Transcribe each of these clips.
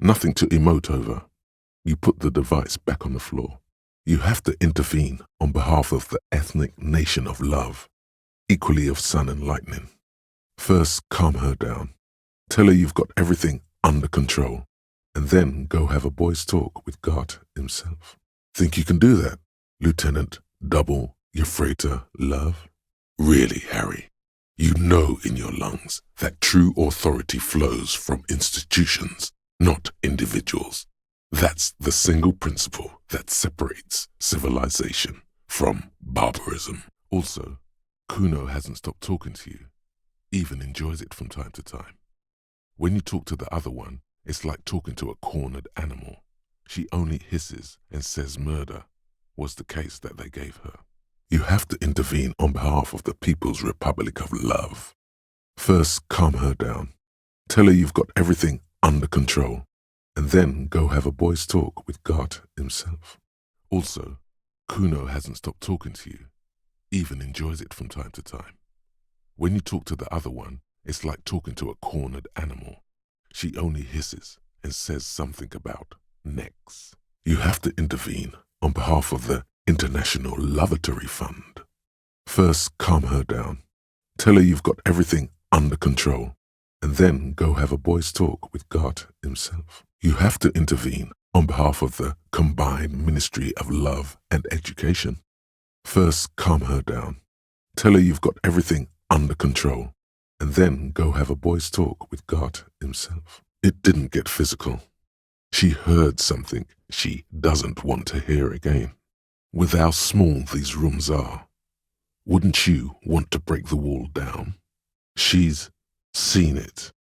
Nothing to emote over. You put the device back on the floor. You have to intervene on behalf of the ethnic nation of love, equally of sun and lightning. First, calm her down. Tell her you've got everything under control, and then go have a boy's talk with God himself. Think you can do that, Lieutenant Double Euphrater Love? Really, Harry, you know in your lungs that true authority flows from institutions, not individuals. That's the single principle that separates civilization from barbarism. Also, Kuno hasn't stopped talking to you, even enjoys it from time to time. When you talk to the other one, it's like talking to a cornered animal. She only hisses and says murder was the case that they gave her. You have to intervene on behalf of the People's Republic of Love. First, calm her down. Tell her you've got everything under control, and then go have a boy's talk with God himself. Also, Kuno hasn't stopped talking to you, even enjoys it from time to time. When you talk to the other one, it's like talking to a cornered animal. She only hisses and says something about necks. You have to intervene on behalf of the International Lavatory Fund. First, calm her down. Tell her you've got everything under control, and then go have a boy's talk with God himself. You have to intervene on behalf of the Combined Ministry of Love and Education. First, calm her down. Tell her you've got everything under control, and then go have a boy's talk with God himself. It didn't get physical. She heard something she doesn't want to hear again. With how small these rooms are, wouldn't you want to break the wall down? She's seen it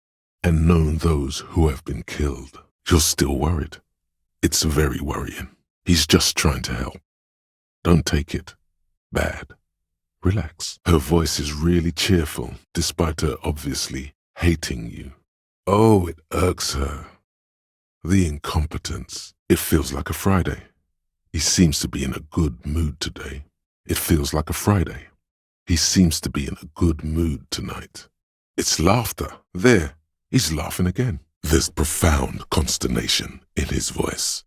and known those who have been killed. You're still worried. It's very worrying. He's just trying to help. Don't take it bad. Relax. Her voice is really cheerful, despite her obviously hating you. Oh, it irks her. The incompetence. It feels like a Friday. He seems to be in a good mood today. It feels like a Friday. He seems to be in a good mood tonight. It's laughter. There, he's laughing again. There's profound consternation in his voice.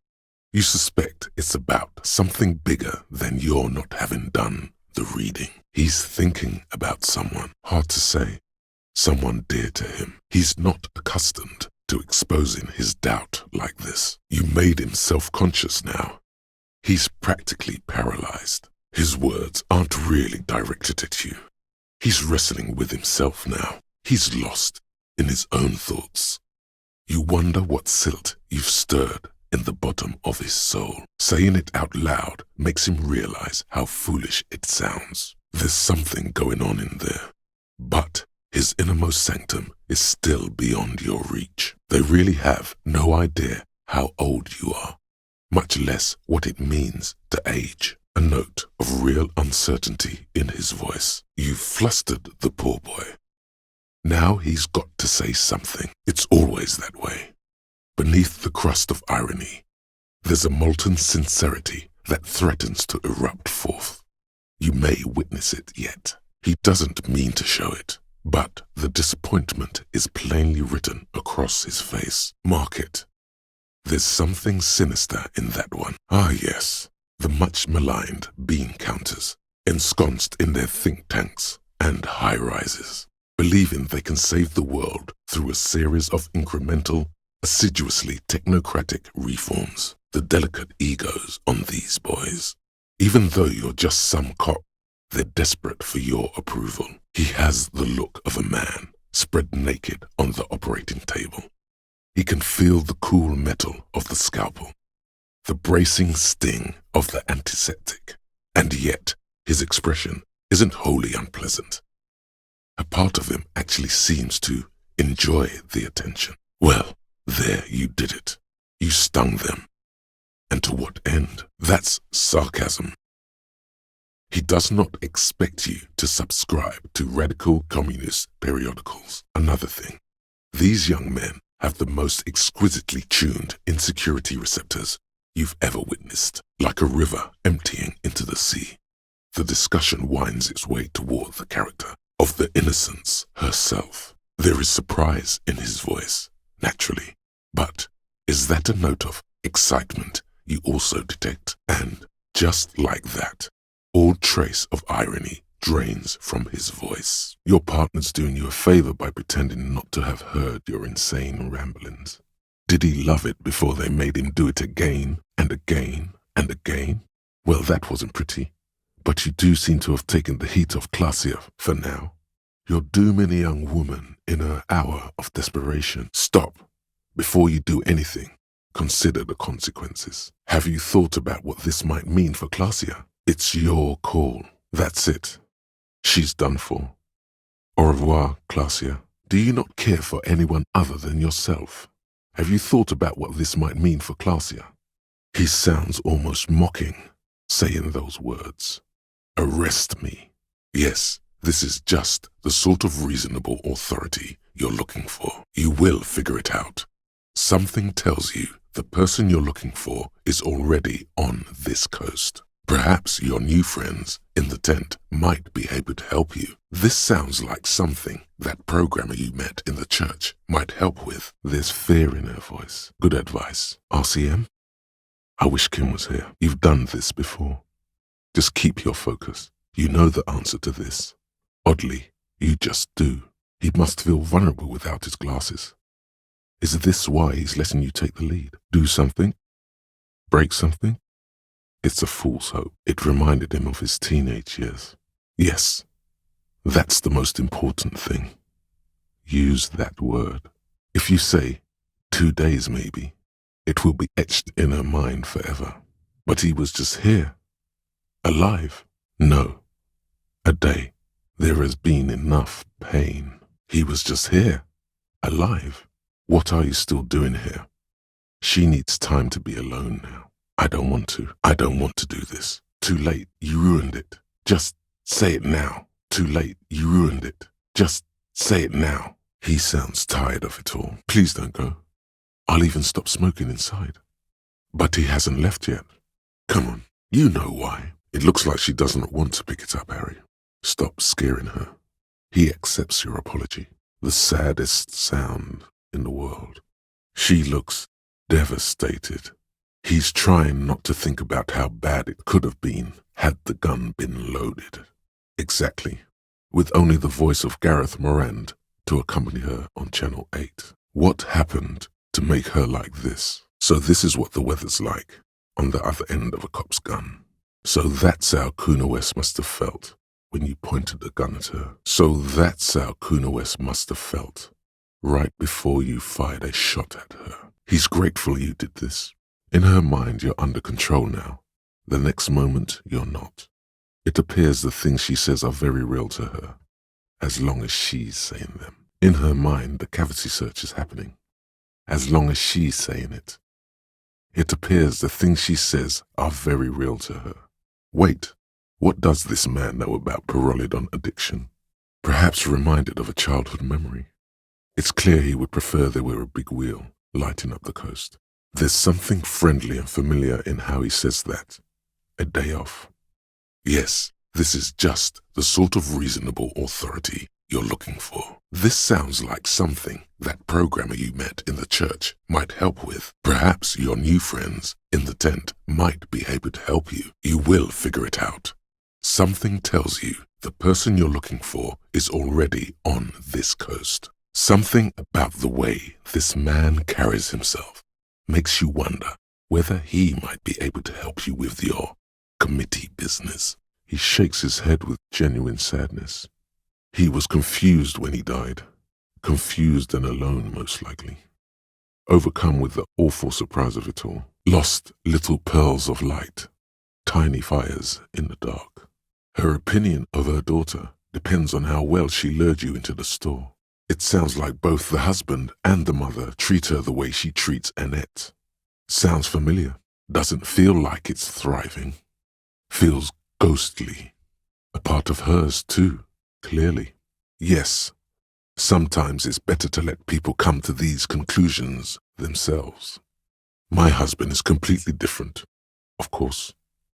You suspect it's about something bigger than your not having done the reading. He's thinking about someone, hard to say, someone dear to him. He's not accustomed to exposing his doubt like this. You made him self-conscious now. He's practically paralyzed. His words aren't really directed at you. He's wrestling with himself now. He's lost in his own thoughts. You wonder what silt you've stirred in the bottom of his soul. Saying it out loud makes him realize how foolish it sounds. There's something going on in there. But his innermost sanctum is still beyond your reach. They really have no idea how old you are, much less what it means to age. A note of real uncertainty in his voice. You've flustered the poor boy. Now he's got to say something. It's always that way. Beneath the crust of irony, there's a molten sincerity that threatens to erupt forth. You may witness it yet. He doesn't mean to show it, but the disappointment is plainly written across his face. Mark it. There's something sinister in that one. Ah, yes. The much maligned bean counters, ensconced in their think tanks and high-rises, believing they can save the world through a series of incremental, assiduously technocratic reforms. The delicate egos on these boys. Even though you're just some cop, they're desperate for your approval. He has the look of a man spread naked on the operating table. He can feel the cool metal of the scalpel, the bracing sting of the antiseptic, and yet his expression isn't wholly unpleasant. A part of him actually seems to enjoy the attention. Well, there you did it. You stung them. And to what end? That's sarcasm. He does not expect you to subscribe to radical communist periodicals. Another thing, these young men have the most exquisitely tuned insecurity receptors you've ever witnessed, like a river emptying into the sea. The discussion winds its way toward the character of the innocence herself. There is surprise in his voice, naturally, but Is that a note of excitement you also detect? And just like that, all trace of irony drains from his voice. Your partner's doing you a favor by pretending not to have heard your insane ramblings. Did he love it before they made him do it again and again and again? Well, that wasn't pretty. But you do seem to have taken the heat off Clausia for now. You're dooming a young woman in her hour of desperation. Stop. Before you do anything, consider the consequences. Have you thought about what this might mean for Clausia? It's your call. That's it. She's done for. Au revoir, Clausia. Do you not care for anyone other than yourself? Have you thought about what this might mean for Clausia? He sounds almost mocking, saying those words. Arrest me. Yes, this is just the sort of reasonable authority you're looking for. You will figure it out. Something tells you the person you're looking for is already on this coast. Perhaps your new friends in the tent might be able to help you. This sounds like something that programmer you met in the church might help with. There's fear in her voice. Good advice. RCM? I wish Kim was here. You've done this before. Just keep your focus. You know the answer to this. Oddly, you just do. He must feel vulnerable without his glasses. Is this why he's letting you take the lead? Do something? Break something? It's a fool's hope. It reminded him of his teenage years. Yes, that's the most important thing. Use that word. If you say, 2 days maybe, it will be etched in her mind forever. But he was just here. Alive. No. A day. There has been enough pain. He was just here. Alive. What are you still doing here? She needs time to be alone now. I don't want to. I don't want to do this. Too late. You ruined it. Just say it now. Too late. You ruined it. Just say it now. He sounds tired of it all. Please don't go. I'll even stop smoking inside. But he hasn't left yet. Come on. You know why. It looks like she doesn't want to pick it up, Harry. Stop scaring her. He accepts your apology. The saddest sound in the world. She looks devastated. He's trying not to think about how bad it could have been had the gun been loaded. Exactly. With only the voice of Gareth Morand to accompany her on Channel 8. What happened to make her like this? So this is what the weather's like on the other end of a cop's gun. So that's how Kuna West must have felt when you pointed the gun at her. So that's how Kuna West must have felt right before you fired a shot at her. He's grateful you did this. In her mind, you're under control now. The next moment, you're not. It appears the things she says are very real to her, as long as she's saying them. In her mind, the cavity search is happening, as long as she's saying it. It appears the things she says are very real to her. Wait, what does this man know about Pyrrolidon addiction? Perhaps reminded of a childhood memory. It's clear he would prefer there were a big wheel lighting up the coast. There's something friendly and familiar in how he says that. A day off. Yes, this is just the sort of reasonable authority you're looking for. This sounds like something that programmer you met in the church might help with. Perhaps your new friends in the tent might be able to help you. You will figure it out. Something tells you the person you're looking for is already on this coast. Something about the way this man carries himself makes you wonder whether he might be able to help you with your committee business. He shakes his head with genuine sadness. He was confused when he died. Confused and alone, most likely. Overcome with the awful surprise of it all. Lost little pearls of light. Tiny fires in the dark. Her opinion of her daughter depends on how well she lured you into the store. It sounds like both the husband and the mother treat her the way she treats Annette. Sounds familiar. Doesn't feel like it's thriving. Feels ghostly. A part of hers too, clearly. Yes, sometimes it's better to let people come to these conclusions themselves. My husband is completely different, of course.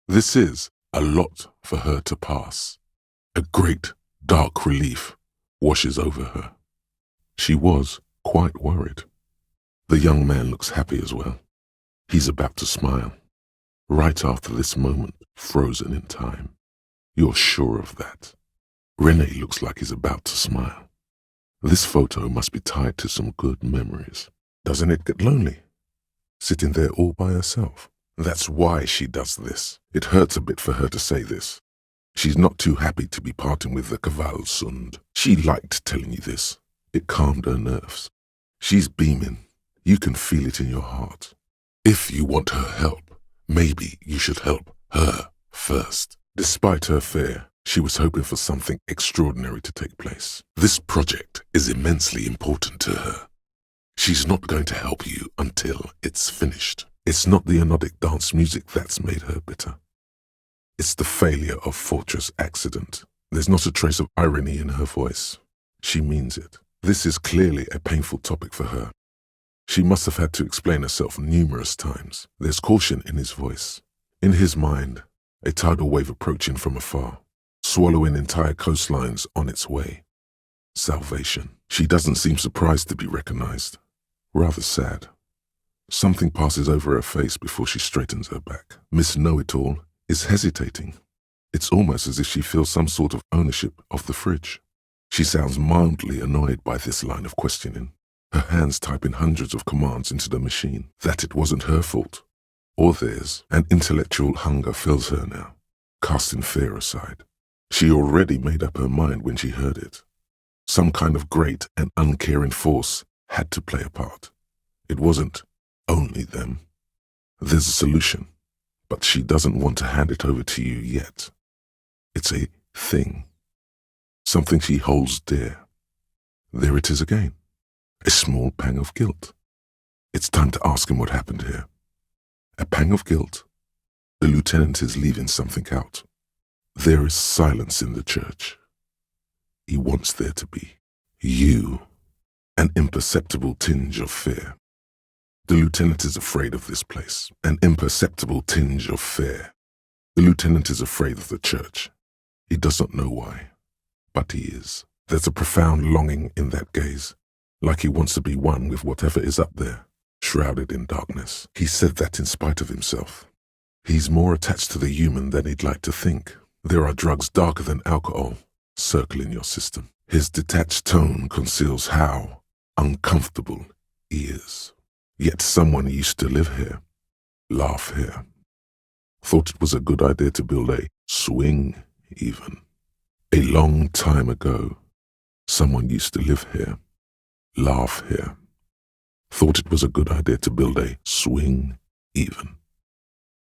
This is a lot for her to pass. A great dark relief washes over her. She was quite worried. The young man looks happy as well. He's about to smile. Right after this moment, frozen in time. You're sure of that. René looks like he's about to smile. This photo must be tied to some good memories. Doesn't it get lonely? Sitting there all by herself. That's why she does this. It hurts a bit for her to say this. She's not too happy to be parting with the Kvalsund. She liked telling you this. It calmed her nerves. She's beaming. You can feel it in your heart. If you want her help, maybe you should help her first. Despite her fear, she was hoping for something extraordinary to take place. This project is immensely important to her. She's not going to help you until it's finished. It's not the anodic dance music that's made her bitter. It's the failure of Fortress accident. There's not a trace of irony in her voice. She means it. This is clearly a painful topic for her. She must have had to explain herself numerous times. There's caution in his voice. In his mind, a tidal wave approaching from afar, swallowing entire coastlines on its way. Salvation. She doesn't seem surprised to be recognized. Rather sad. Something passes over her face before she straightens her back. Miss Know-It-All is hesitating. It's almost as if she feels some sort of ownership of the fridge. She sounds mildly annoyed by this line of questioning, her hands typing hundreds of commands into the machine, that it wasn't her fault, or theirs. An intellectual hunger fills her now, casting fear aside. She already made up her mind when she heard it. Some kind of great and uncaring force had to play a part. It wasn't only them. There's a solution, but she doesn't want to hand it over to you yet. It's a thing. Something she holds dear. There it is again. A small pang of guilt. It's time to ask him what happened here. A pang of guilt. The lieutenant is leaving something out. There is silence in the church. He wants there to be. You. An imperceptible tinge of fear. The lieutenant is afraid of this place. An imperceptible tinge of fear. The lieutenant is afraid of the church. He does not know why, but he is. There's a profound longing in that gaze, like he wants to be one with whatever is up there, shrouded in darkness. He said that in spite of himself. He's more attached to the human than he'd like to think. There are drugs darker than alcohol circling your system. His detached tone conceals how uncomfortable he is. Yet someone used to live here, laugh here. Thought it was a good idea to build a swing, even. A long time ago, someone used to live here, laugh here. Thought it was a good idea to build a swing, even.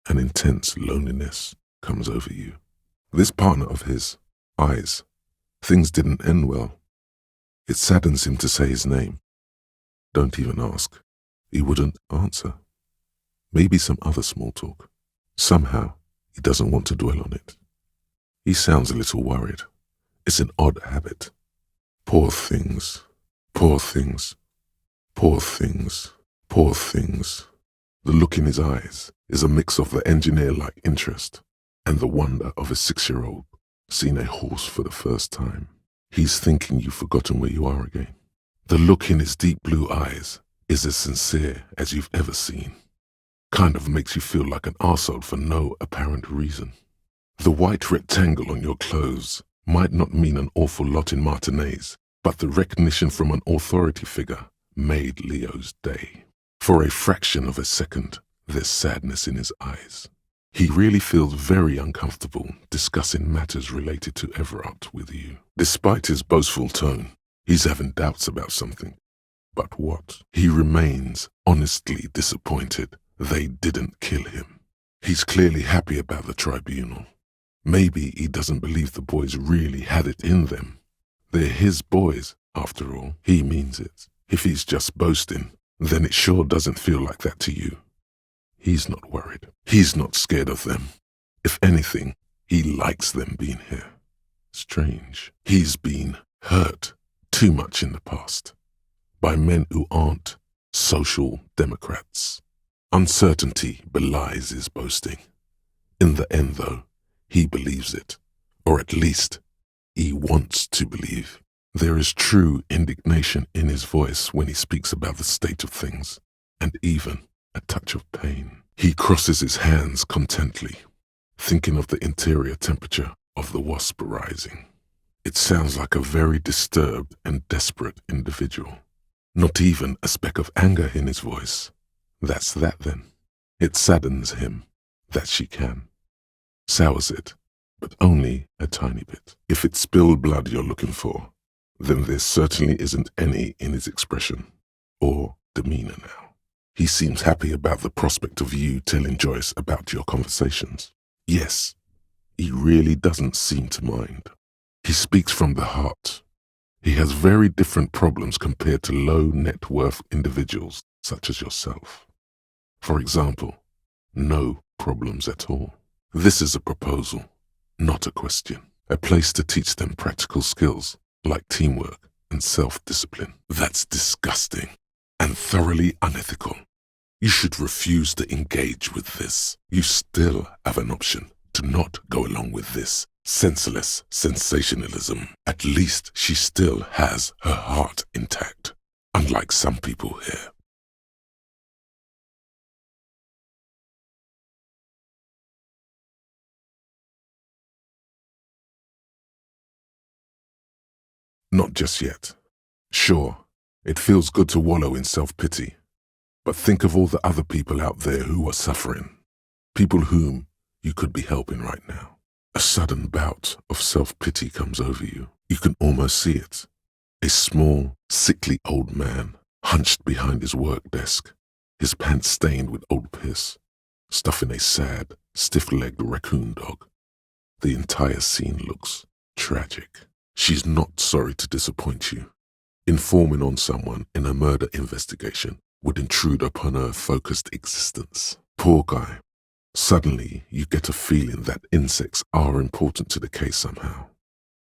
An intense loneliness comes over you. This partner of his, eyes, things didn't end well. It saddens him to say his name. Don't even ask. He wouldn't answer. Maybe some other small talk. Somehow, he doesn't want to dwell on it. He sounds a little worried. It's an odd habit. Poor things, poor things, poor things, poor things. The look in his eyes is a mix of the engineer-like interest and the wonder of a 6-year-old seeing a horse for the first time. He's thinking you've forgotten where you are again. The look in his deep blue eyes is as sincere as you've ever seen. Kind of makes you feel like an arsehole for no apparent reason. The white rectangle on your clothes might not mean an awful lot in Martinez, but the recognition from an authority figure made Leo's day. For a fraction of a second, there's sadness in his eyes. He really feels very uncomfortable discussing matters related to Everett with you. Despite his boastful tone, he's having doubts about something. But what? He remains honestly disappointed they didn't kill him. He's clearly happy about the tribunal. Maybe he doesn't believe the boys really had it in them. They're his boys, after all. He means it. If he's just boasting, then it sure doesn't feel like that to you. He's not worried. He's not scared of them. If anything, he likes them being here. Strange. He's been hurt too much in the past by men who aren't social democrats. Uncertainty belies his boasting. In the end, though, he believes it, or at least he wants to believe. There is true indignation in his voice when he speaks about the state of things, and even a touch of pain. He crosses his hands contently, thinking of the interior temperature of the wasp rising. It sounds like a very disturbed and desperate individual. Not even a speck of anger in his voice. That's that then. It saddens him that she can. Sours it, but only a tiny bit. If it's spilled blood you're looking for, then there certainly isn't any in his expression or demeanor now. He seems happy about the prospect of you telling Joyce about your conversations. Yes, he really doesn't seem to mind. He speaks from the heart. He has very different problems compared to low net worth individuals such as yourself. For example, no problems at all. This is a proposal, not a question. A place to teach them practical skills like teamwork and self-discipline. That's disgusting and thoroughly unethical. You should refuse to engage with this. You still have an option to not go along with this senseless sensationalism. At least she still has her heart intact, unlike some people here. Not just yet. Sure, it feels good to wallow in self-pity, but think of all the other people out there who are suffering, people whom you could be helping right now. A sudden bout of self-pity comes over you. You can almost see it. A small, sickly old man, hunched behind his work desk, his pants stained with old piss, stuffing a sad, stiff-legged raccoon dog. The entire scene looks tragic. She's not sorry to disappoint you. Informing on someone in a murder investigation would intrude upon her focused existence. Poor guy. Suddenly, you get a feeling that insects are important to the case somehow.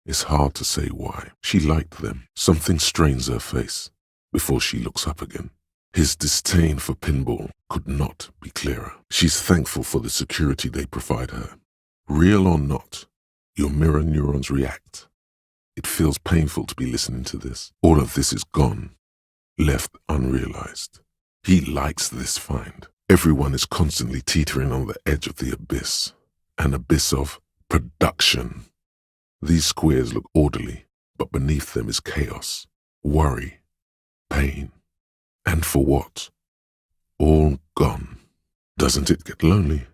It's hard to say why. She liked them. Something strains her face before she looks up again. His disdain for pinball could not be clearer. She's thankful for the security they provide her. Real or not, your mirror neurons react. It feels painful to be listening to this. All of this is gone, left unrealized. He likes this find. Everyone is constantly teetering on the edge of the abyss, an abyss of production. These squares look orderly, but beneath them is chaos, worry, pain. And for what? All gone. Doesn't it get lonely?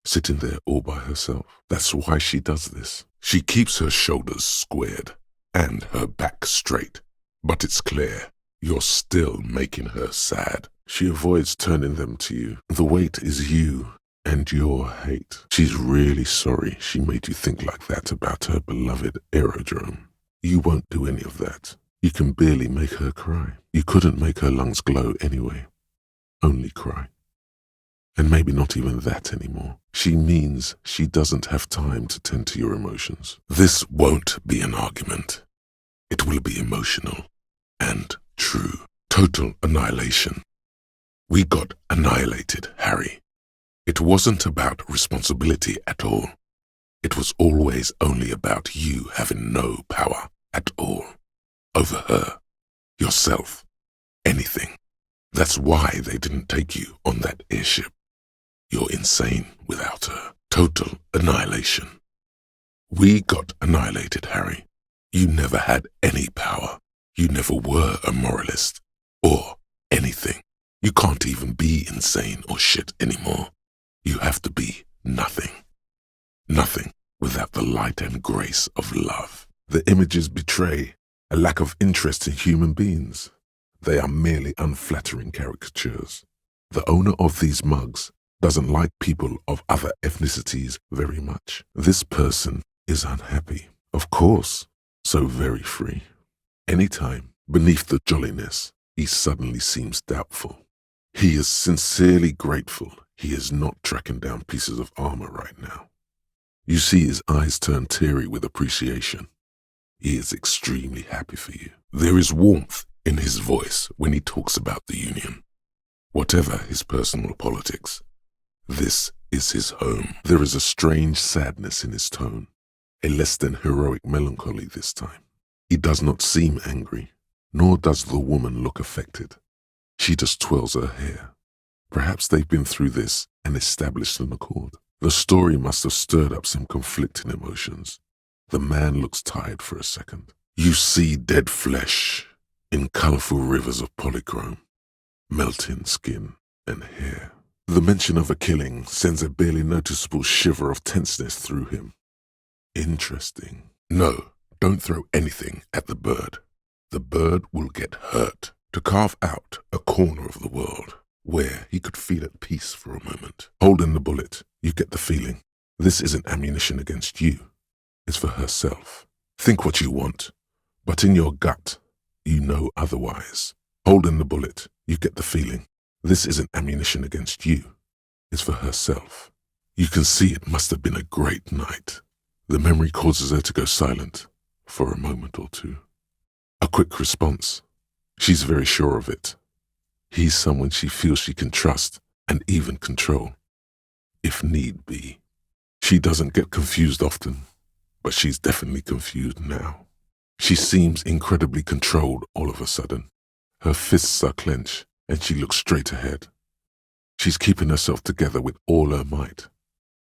Sitting there all by herself. That's why she does this. She keeps her shoulders squared and her back straight. But it's clear, you're still making her sad. She avoids turning them to you. The weight is you and your hate. She's really sorry she made you think like that about her beloved aerodrome. You won't do any of that. You can barely make her cry. You couldn't make her lungs glow anyway. Only cry. And maybe not even that anymore. She means she doesn't have time to tend to your emotions. This won't be an argument. It will be emotional and true. Total annihilation. We got annihilated, Harry. It wasn't about responsibility at all. It was always only about you having no power at all. Over her, yourself, anything. That's why they didn't take you on that airship. You're insane without her. Total annihilation. We got annihilated, Harry. You never had any power. You never were a moralist or anything. You can't even be insane or shit anymore. You have to be nothing. Nothing without the light and grace of love. The images betray a lack of interest in human beings. They are merely unflattering caricatures. The owner of these mugs doesn't like people of other ethnicities very much. This person is unhappy. Of course, so very free. Anytime, beneath the jolliness, he suddenly seems doubtful. He is sincerely grateful he is not tracking down pieces of armor right now. You see his eyes turn teary with appreciation. He is extremely happy for you. There is warmth in his voice when he talks about the Union. Whatever his personal politics, this is his home. There is a strange sadness in his tone, a less than heroic melancholy this time. He does not seem angry, nor does the woman look affected. She just twirls her hair. Perhaps they've been through this and established an accord. The story must have stirred up some conflicting emotions. The man looks tired for a second. You see dead flesh in colorful rivers of polychrome, melting skin and hair. The mention of a killing sends a barely noticeable shiver of tenseness through him. Interesting. No, don't throw anything at the bird. The bird will get hurt. To carve out a corner of the world where he could feel at peace for a moment. Holding the bullet, you get the feeling. This isn't ammunition against you. It's for herself. Think what you want, but in your gut, you know otherwise. Holding the bullet, you get the feeling. This isn't ammunition against you. It's for herself. You can see it must have been a great night. The memory causes her to go silent for a moment or two. A quick response. She's very sure of it. He's someone she feels she can trust and even control, if need be. She doesn't get confused often, but she's definitely confused now. She seems incredibly controlled all of a sudden. Her fists are clenched and she looks straight ahead. She's keeping herself together with all her might,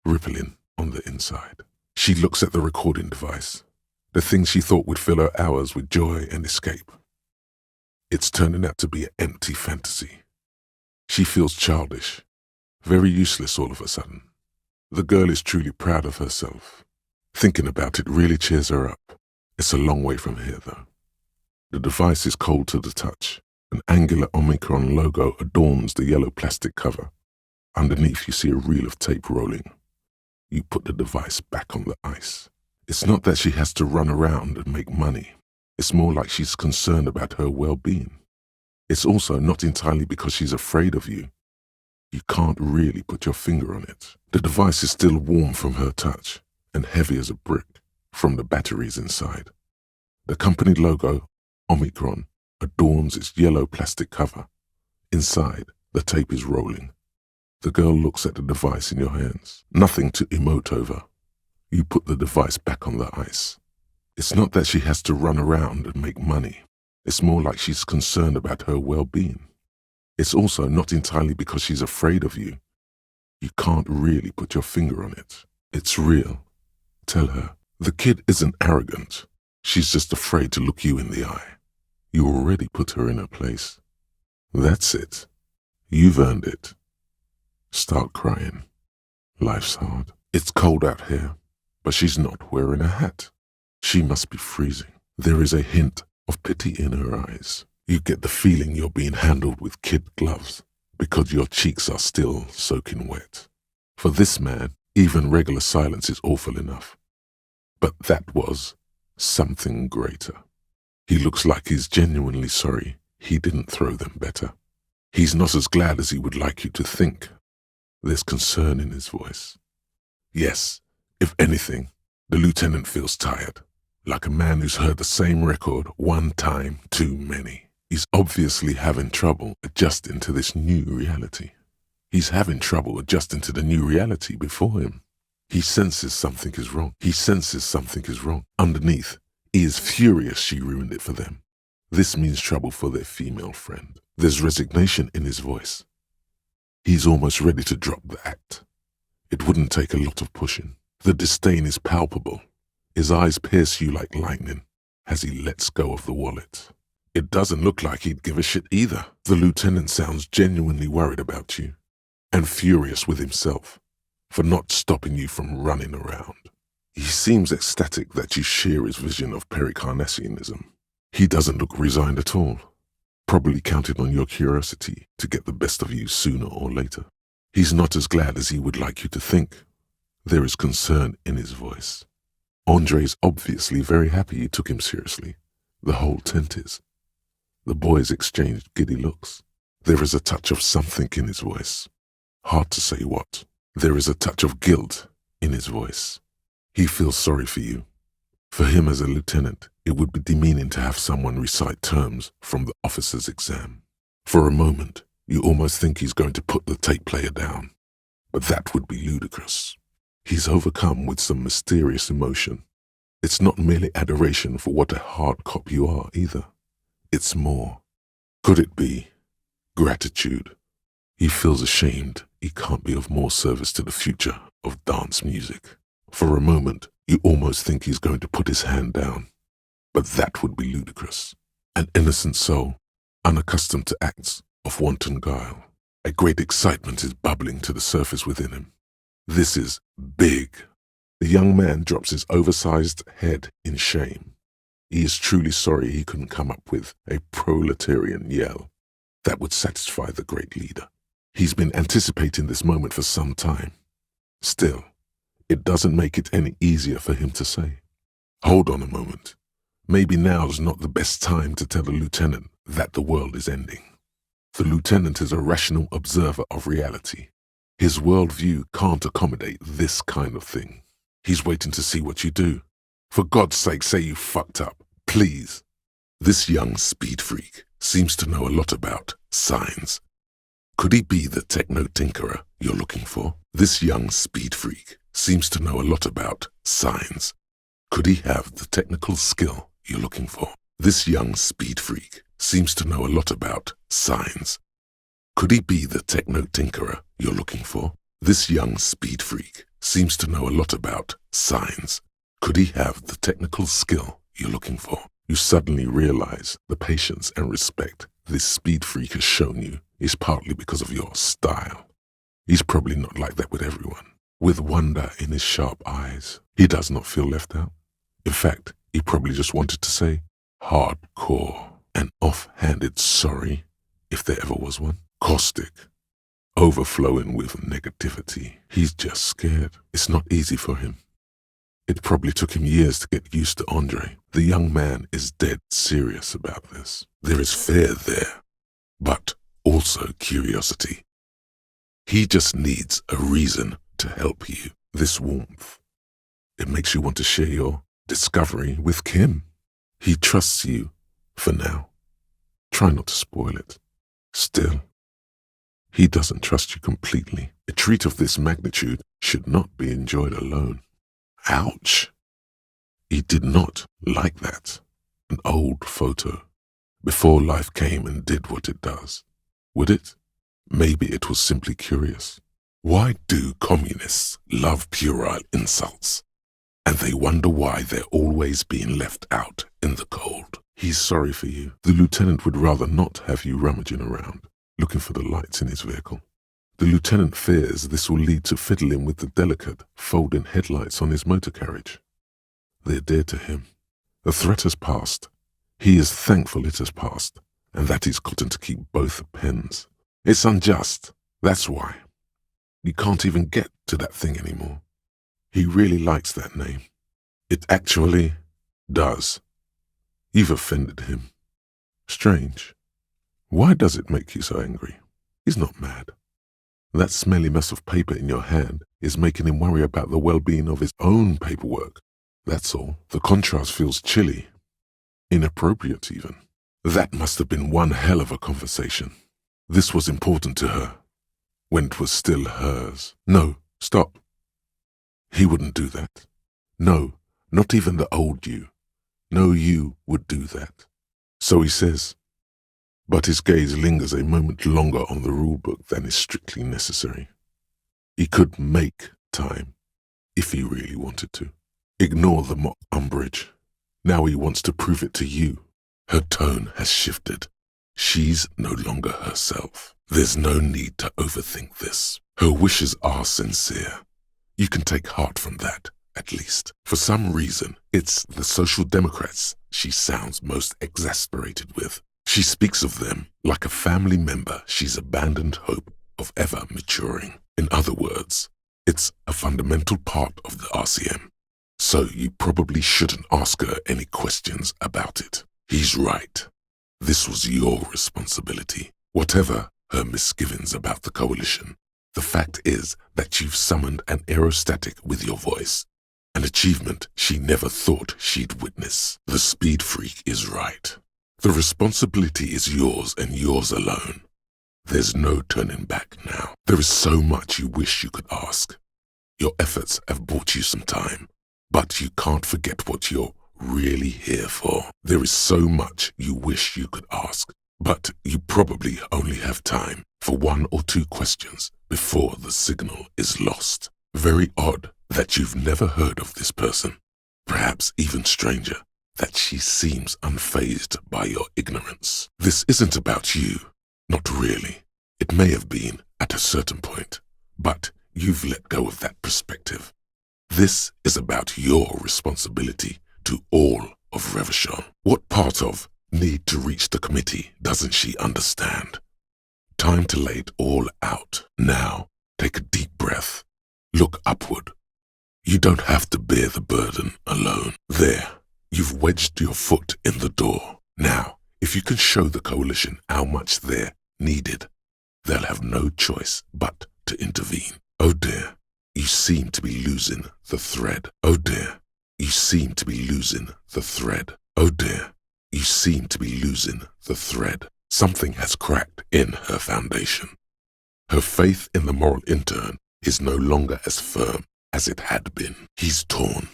rippling on the inside. She looks at the recording device, the thing she thought would fill her hours with joy and escape. It's turning out to be an empty fantasy. She feels childish, very useless all of a sudden. The girl is truly proud of herself. Thinking about it really cheers her up. It's a long way from here, though. The device is cold to the touch. An angular Omicron logo adorns the yellow plastic cover. Underneath, you see a reel of tape rolling. You put the device back on the ice. It's not that she has to run around and make money. It's more like she's concerned about her well-being. It's also not entirely because she's afraid of you. You can't really put your finger on it. The device is still warm from her touch and heavy as a brick from the batteries inside. The company logo, Omicron, adorns its yellow plastic cover. Inside, the tape is rolling. The girl looks at the device in your hands. Nothing to emote over. You put the device back on the ice. It's not that she has to run around and make money. It's more like she's concerned about her well-being. It's also not entirely because she's afraid of you. You can't really put your finger on it. It's real. Tell her. The kid isn't arrogant. She's just afraid to look you in the eye. You already put her in her place. That's it. You've earned it. Start crying. Life's hard. It's cold out here, but she's not wearing a hat. She must be freezing. There is a hint of pity in her eyes. You get the feeling you're being handled with kid gloves because your cheeks are still soaking wet. For this man, even regular silence is awful enough. But that was something greater. He looks like he's genuinely sorry he didn't throw them better. He's not as glad as he would like you to think. There's concern in his voice. Yes, if anything, the lieutenant feels tired, like a man who's heard the same record one time too many. He's obviously having trouble adjusting to this new reality. He's having trouble adjusting to the new reality before him. He senses something is wrong. He senses something is wrong. Underneath, he is furious she ruined it for them. This means trouble for their female friend. There's resignation in his voice. He's almost ready to drop the act. It wouldn't take a lot of pushing. The disdain is palpable. His eyes pierce you like lightning as he lets go of the wallet. It doesn't look like he'd give a shit either. The lieutenant sounds genuinely worried about you and furious with himself for not stopping you from running around. He seems ecstatic that you share his vision of pericarnassianism. He doesn't look resigned at all, probably counting on your curiosity to get the best of you sooner or later. He's not as glad as he would like you to think. There is concern in his voice. Andre's obviously very happy you took him seriously. The whole tent is. The boys exchanged giddy looks. There is a touch of something in his voice. Hard to say what. There is a touch of guilt in his voice. He feels sorry for you. For him as a lieutenant, it would be demeaning to have someone recite terms from the officer's exam. For a moment, you almost think he's going to put the tape player down. But that would be ludicrous. He's overcome with some mysterious emotion. It's not merely adoration for what a hard cop you are either. It's more. Could it be gratitude? He feels ashamed he can't be of more service to the future of dance music. For a moment, you almost think he's going to put his hand down. But that would be ludicrous. An innocent soul, unaccustomed to acts of wanton guile. A great excitement is bubbling to the surface within him. This is big. The young man drops his oversized head in shame. He is truly sorry he couldn't come up with a proletarian yell that would satisfy the great leader. He's been anticipating this moment for some time. Still, it doesn't make it any easier for him to say. Hold on a moment. Maybe now's not the best time to tell the lieutenant that the world is ending. The lieutenant is a rational observer of reality. His worldview can't accommodate this kind of thing. He's waiting to see what you do. For God's sake, say you fucked up, please. This young speed freak seems to know a lot about signs. Could he be the techno-tinkerer you're looking for? This young speed freak seems to know a lot about signs. Could he have the technical skill you're looking for? This young speed freak seems to know a lot about signs. Could he be the techno-tinkerer you're looking for? This young speed freak seems to know a lot about signs. Could he have the technical skill you're looking for? You suddenly realize the patience and respect this speed freak has shown you is partly because of your style. He's probably not like that with everyone. With wonder in his sharp eyes, he does not feel left out. In fact, he probably just wanted to say, hardcore, an off-handed sorry, if there ever was one. Caustic, overflowing with negativity. He's just scared. It's not easy for him. It probably took him years to get used to Andre. The young man is dead serious about this. There is fear there, but also curiosity. He just needs a reason to help you. This warmth, it makes you want to share your discovery with Kim. He trusts you for now. Try not to spoil it. Still, he doesn't trust you completely. A treat of this magnitude should not be enjoyed alone. Ouch! He did not like that. An old photo. Before life came and did what it does. Would it? Maybe it was simply curious. Why do communists love puerile insults? And they wonder why they're always being left out in the cold. He's sorry for you. The lieutenant would rather not have you rummaging around, looking for the lights in his vehicle. The lieutenant fears this will lead to fiddling with the delicate, folding headlights on his motor carriage. They're dear to him. The threat has passed. He is thankful it has passed, and that he's gotten to keep both pens. It's unjust, that's why. He can't even get to that thing anymore. He really likes that name. It actually does. You've offended him. Strange. Why does it make you so angry? He's not mad. That smelly mess of paper in your hand is making him worry about the well-being of his own paperwork. That's all. The contrast feels chilly. Inappropriate, even. That must have been one hell of a conversation. This was important to her, when it was still hers. No, stop. He wouldn't do that. No, not even the old you. No you would do that. So he says, but his gaze lingers a moment longer on the rule book than is strictly necessary. He could make time, if he really wanted to. Ignore the mock umbrage. Now he wants to prove it to you. Her tone has shifted. She's no longer herself. There's no need to overthink this. Her wishes are sincere. You can take heart from that, at least. For some reason, it's the Social Democrats she sounds most exasperated with. She speaks of them like a family member she's abandoned hope of ever maturing. In other words, it's a fundamental part of the RCM. So you probably shouldn't ask her any questions about it. He's right. This was your responsibility. Whatever her misgivings about the coalition, the fact is that you've summoned an aerostatic with your voice, an achievement she never thought she'd witness. The speed freak is right. The responsibility is yours and yours alone. There's no turning back now. There is so much you wish you could ask. Your efforts have bought you some time. but you can't forget what you're really here for. There is so much you wish you could ask, but you probably only have time for 1 or 2 questions before the signal is lost. Very odd that you've never heard of this person. Perhaps even stranger, that she seems unfazed by your ignorance. This isn't about you. Not really. It may have been at a certain point, but you've let go of that perspective. This is about your responsibility to all of Revachol. What part of need to reach the committee doesn't she understand? Time to lay it all out. Now, take a deep breath. Look upward. You don't have to bear the burden alone. There, you've wedged your foot in the door. Now, if you can show the coalition how much they're needed, they'll have no choice but to intervene. Oh dear, you seem to be losing the thread. Oh dear, you seem to be losing the thread. Oh dear, you seem to be losing the thread. Something has cracked in her foundation. Her faith in the moral intern is no longer as firm as it had been. He's torn.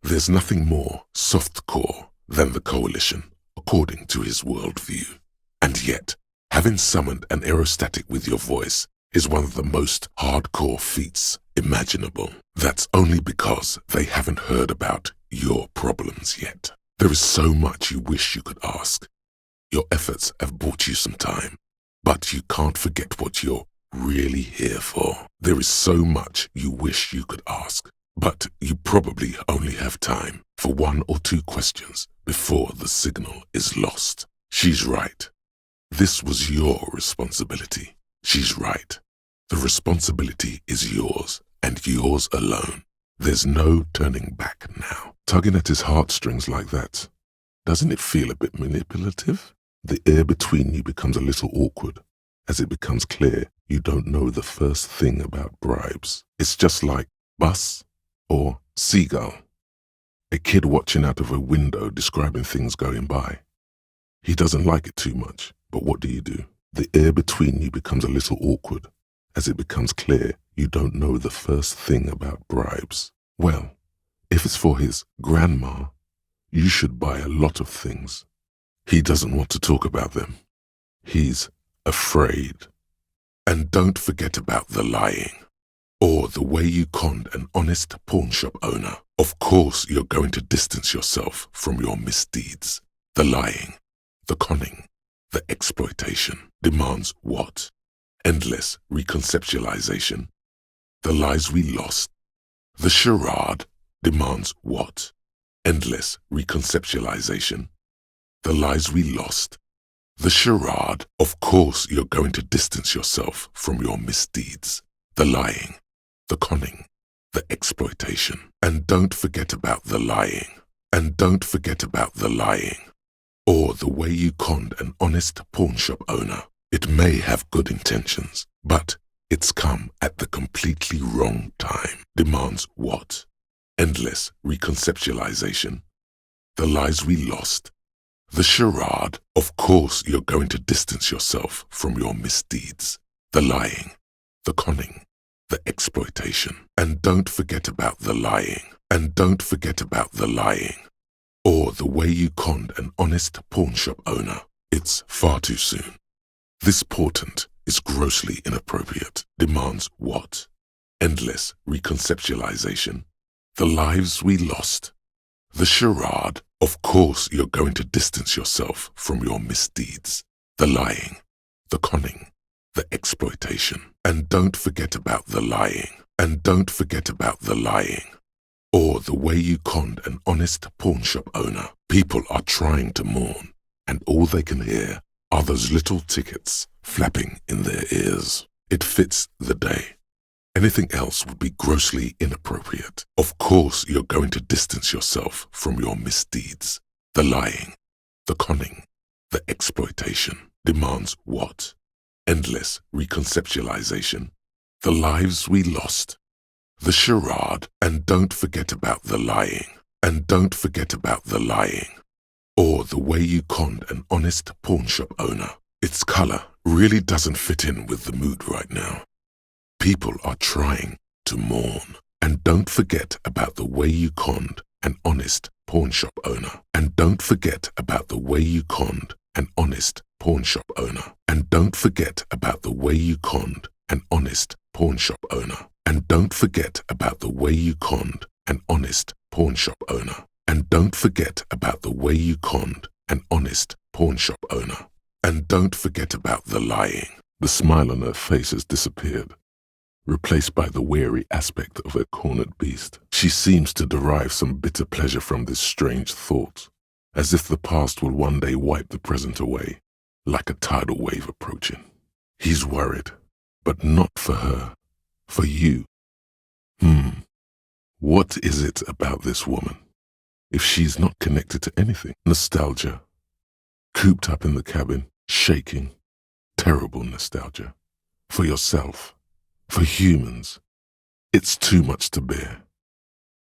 There's nothing more soft-core than the coalition, according to his worldview. And yet, having summoned an aerostatic with your voice is one of the most hardcore feats imaginable. That's only because they haven't heard about your problems yet. There is so much you wish you could ask. Your efforts have bought you some time, but you can't forget what you're really here for. There is so much you wish you could ask, but you probably only have time for 1 or 2 questions before the signal is lost. She's right. This was your responsibility. She's right. The responsibility is yours, and yours alone. There's no turning back now. Tugging at his heartstrings like that, doesn't it feel a bit manipulative? The air between you becomes a little awkward as it becomes clear you don't know the first thing about bribes. It's just like bus or seagull. A kid watching out of a window describing things going by. He doesn't like it too much, but what do? The air between you becomes a little awkward as it becomes clear you don't know the first thing about bribes. Well, if it's for his grandma, you should buy a lot of things. He doesn't want to talk about them. He's afraid. And don't forget about the lying, or the way you conned an honest pawnshop owner. Of course you're going to distance yourself from your misdeeds. The lying, the conning, the exploitation demands what? Endless reconceptualization. The lives we lost. The charade demands what? Endless reconceptualization. The lives we lost. The charade. Of course you're going to distance yourself from your misdeeds. The lying, the conning, the exploitation. And don't forget about the lying. And don't forget about the lying, or the way you conned an honest pawnshop owner. It may have good intentions, but it's come at the completely wrong time. Demands what? Endless reconceptualization. The lives we lost. The charade. Of course you're going to distance yourself from your misdeeds. The lying, the conning, the exploitation. And don't forget about the lying. And don't forget about the lying, or the way you conned an honest pawnshop owner. It's far too soon. This portent is grossly inappropriate. Demands what? Endless reconceptualization. The lives we lost. The charade. Of course you're going to distance yourself from your misdeeds. The lying, the conning, the exploitation. And don't forget about the lying. And don't forget about the lying, or the way you conned an honest pawnshop owner. People are trying to mourn, and all they can hear are those little tickets flapping in their ears. It fits the day. Anything else would be grossly inappropriate. Of course you're going to distance yourself from your misdeeds. The lying, the conning, the exploitation. Demands what? Endless reconceptualization. The lives we lost. The charade. And don't forget about the lying. And don't forget about the lying, or the way you conned an honest pawnshop owner. Its color really doesn't fit in with the mood right now. People are trying to mourn. And don't forget about the way you conned an honest pawn shop owner. And don't forget about the way you conned an honest pawn shop owner. And don't forget about the way you conned an honest pawn shop owner. And don't forget about the way you conned an honest pawn shop owner. And don't forget about the way you conned an honest pawn shop owner. And don't forget about the lying. The smile on her face has disappeared, replaced by the weary aspect of a cornered beast. She seems to derive some bitter pleasure from this strange thought, as if the past will one day wipe the present away, like a tidal wave approaching. He's worried, but not for her, for you. What is it about this woman? If she's not connected to anything, nostalgia. Cooped up in the cabin, shaking, terrible nostalgia. For yourself, for humans. It's too much to bear.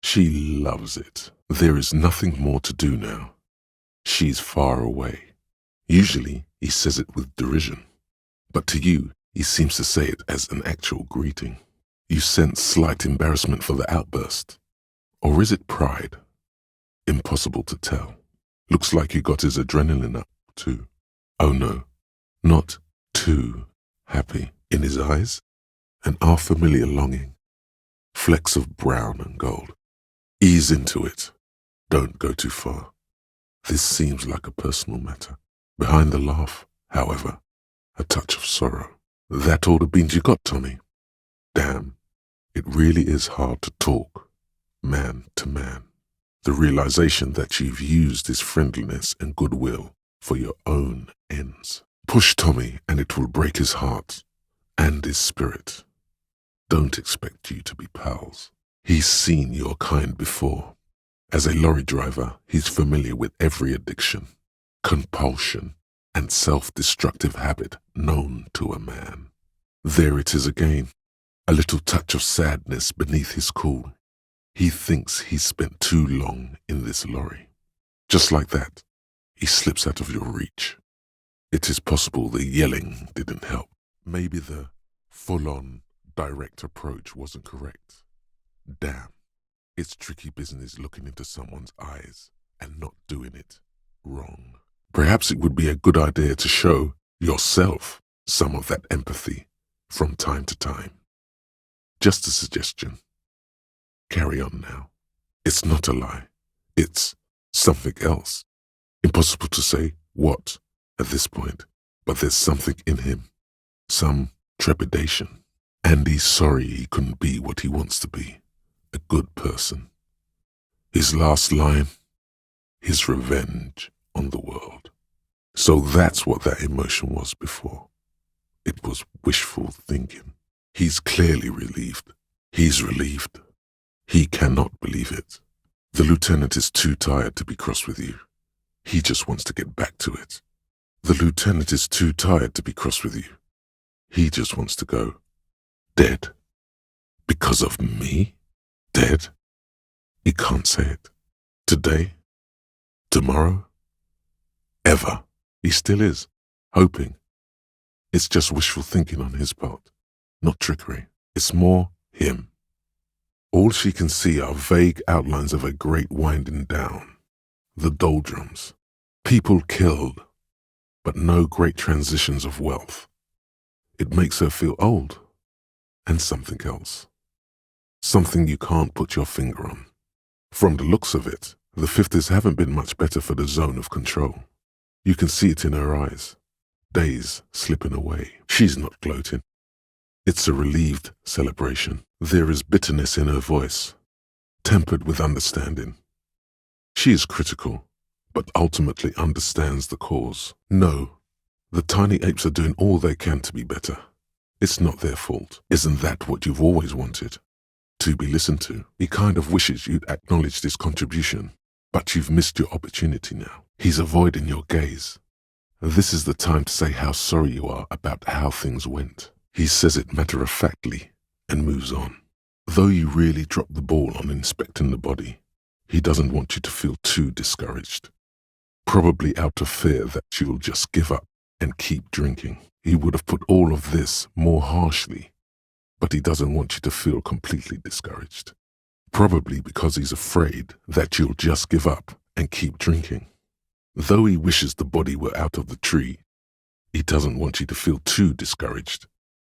She loves it. There is nothing more to do now. She's far away. Usually, he says it with derision. But to you, he seems to say it as an actual greeting. You sense slight embarrassment for the outburst. Or is it pride? Impossible to tell. Looks like he got his adrenaline up, too. Oh no, not too happy. In his eyes, an unfamiliar longing. Flecks of brown and gold. Ease into it. Don't go too far. This seems like a personal matter. Behind the laugh, however, a touch of sorrow. That all the beans you got, Tommy? Damn, it really is hard to talk, man to man. The realization that you've used his friendliness and goodwill for your own ends. Push Tommy and it will break his heart and his spirit. Don't expect you to be pals. He's seen your kind before. As a lorry driver, he's familiar with every addiction, compulsion, and self-destructive habit known to a man. There it is again, a little touch of sadness beneath his cool. He thinks he's spent too long in this lorry. Just like that, he slips out of your reach. It is possible the yelling didn't help. Maybe the full-on, direct approach wasn't correct. Damn, it's tricky business looking into someone's eyes and not doing it wrong. Perhaps it would be a good idea to show yourself some of that empathy from time to time. Just a suggestion. Carry on now. It's not a lie. It's something else. Impossible to say what at this point, but there's something in him. Some trepidation. And he's sorry he couldn't be what he wants to be. A good person. His last line, his revenge on the world. So that's what that emotion was before. It was wishful thinking. He's clearly relieved. He's relieved. He cannot believe it. The lieutenant is too tired to be cross with you. He just wants to get back to it. The lieutenant is too tired to be cross with you. He just wants to go. Dead. Because of me? Dead? He can't say it. Today? Tomorrow? Ever. He still is. Hoping. It's just wishful thinking on his part. Not trickery. It's more him. All she can see are vague outlines of a great winding down. The doldrums. People killed, but no great transitions of wealth. It makes her feel old, and something else. Something you can't put your finger on. From the looks of it, the 50s haven't been much better for the zone of control. You can see it in her eyes. Days slipping away. She's not gloating. It's a relieved celebration. There is bitterness in her voice, tempered with understanding. She is critical, but ultimately understands the cause. No, the tiny apes are doing all they can to be better. It's not their fault. Isn't that what you've always wanted? To be listened to. He kind of wishes you'd acknowledged his contribution, but you've missed your opportunity now. He's avoiding your gaze. This is the time to say how sorry you are about how things went. He says it matter-of-factly and moves on. Though you really dropped the ball on inspecting the body, he doesn't want you to feel too discouraged. Probably out of fear that you'll just give up and keep drinking. He would have put all of this more harshly but he doesn't want you to feel completely discouraged. Probably because he's afraid that you'll just give up and keep drinking. Though he wishes the body were out of the tree, he doesn't want you to feel too discouraged.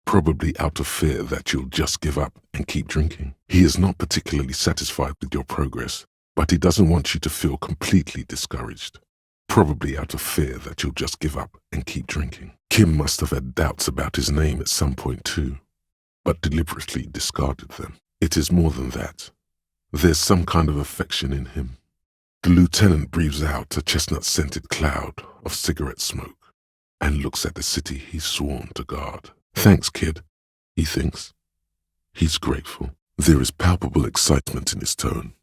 Probably out of fear that you'll just give up and keep drinking. He is not particularly satisfied with your progress, but he doesn't want you to feel completely discouraged. Probably out of fear that you'll just give up and keep drinking. Kim must have had doubts about his name at some point too, but deliberately discarded them. It is more than that. There's some kind of affection in him. The lieutenant breathes out a chestnut-scented cloud of cigarette smoke and looks at the city he's sworn to guard. Thanks, kid, he thinks. He's grateful. There is palpable excitement in his tone.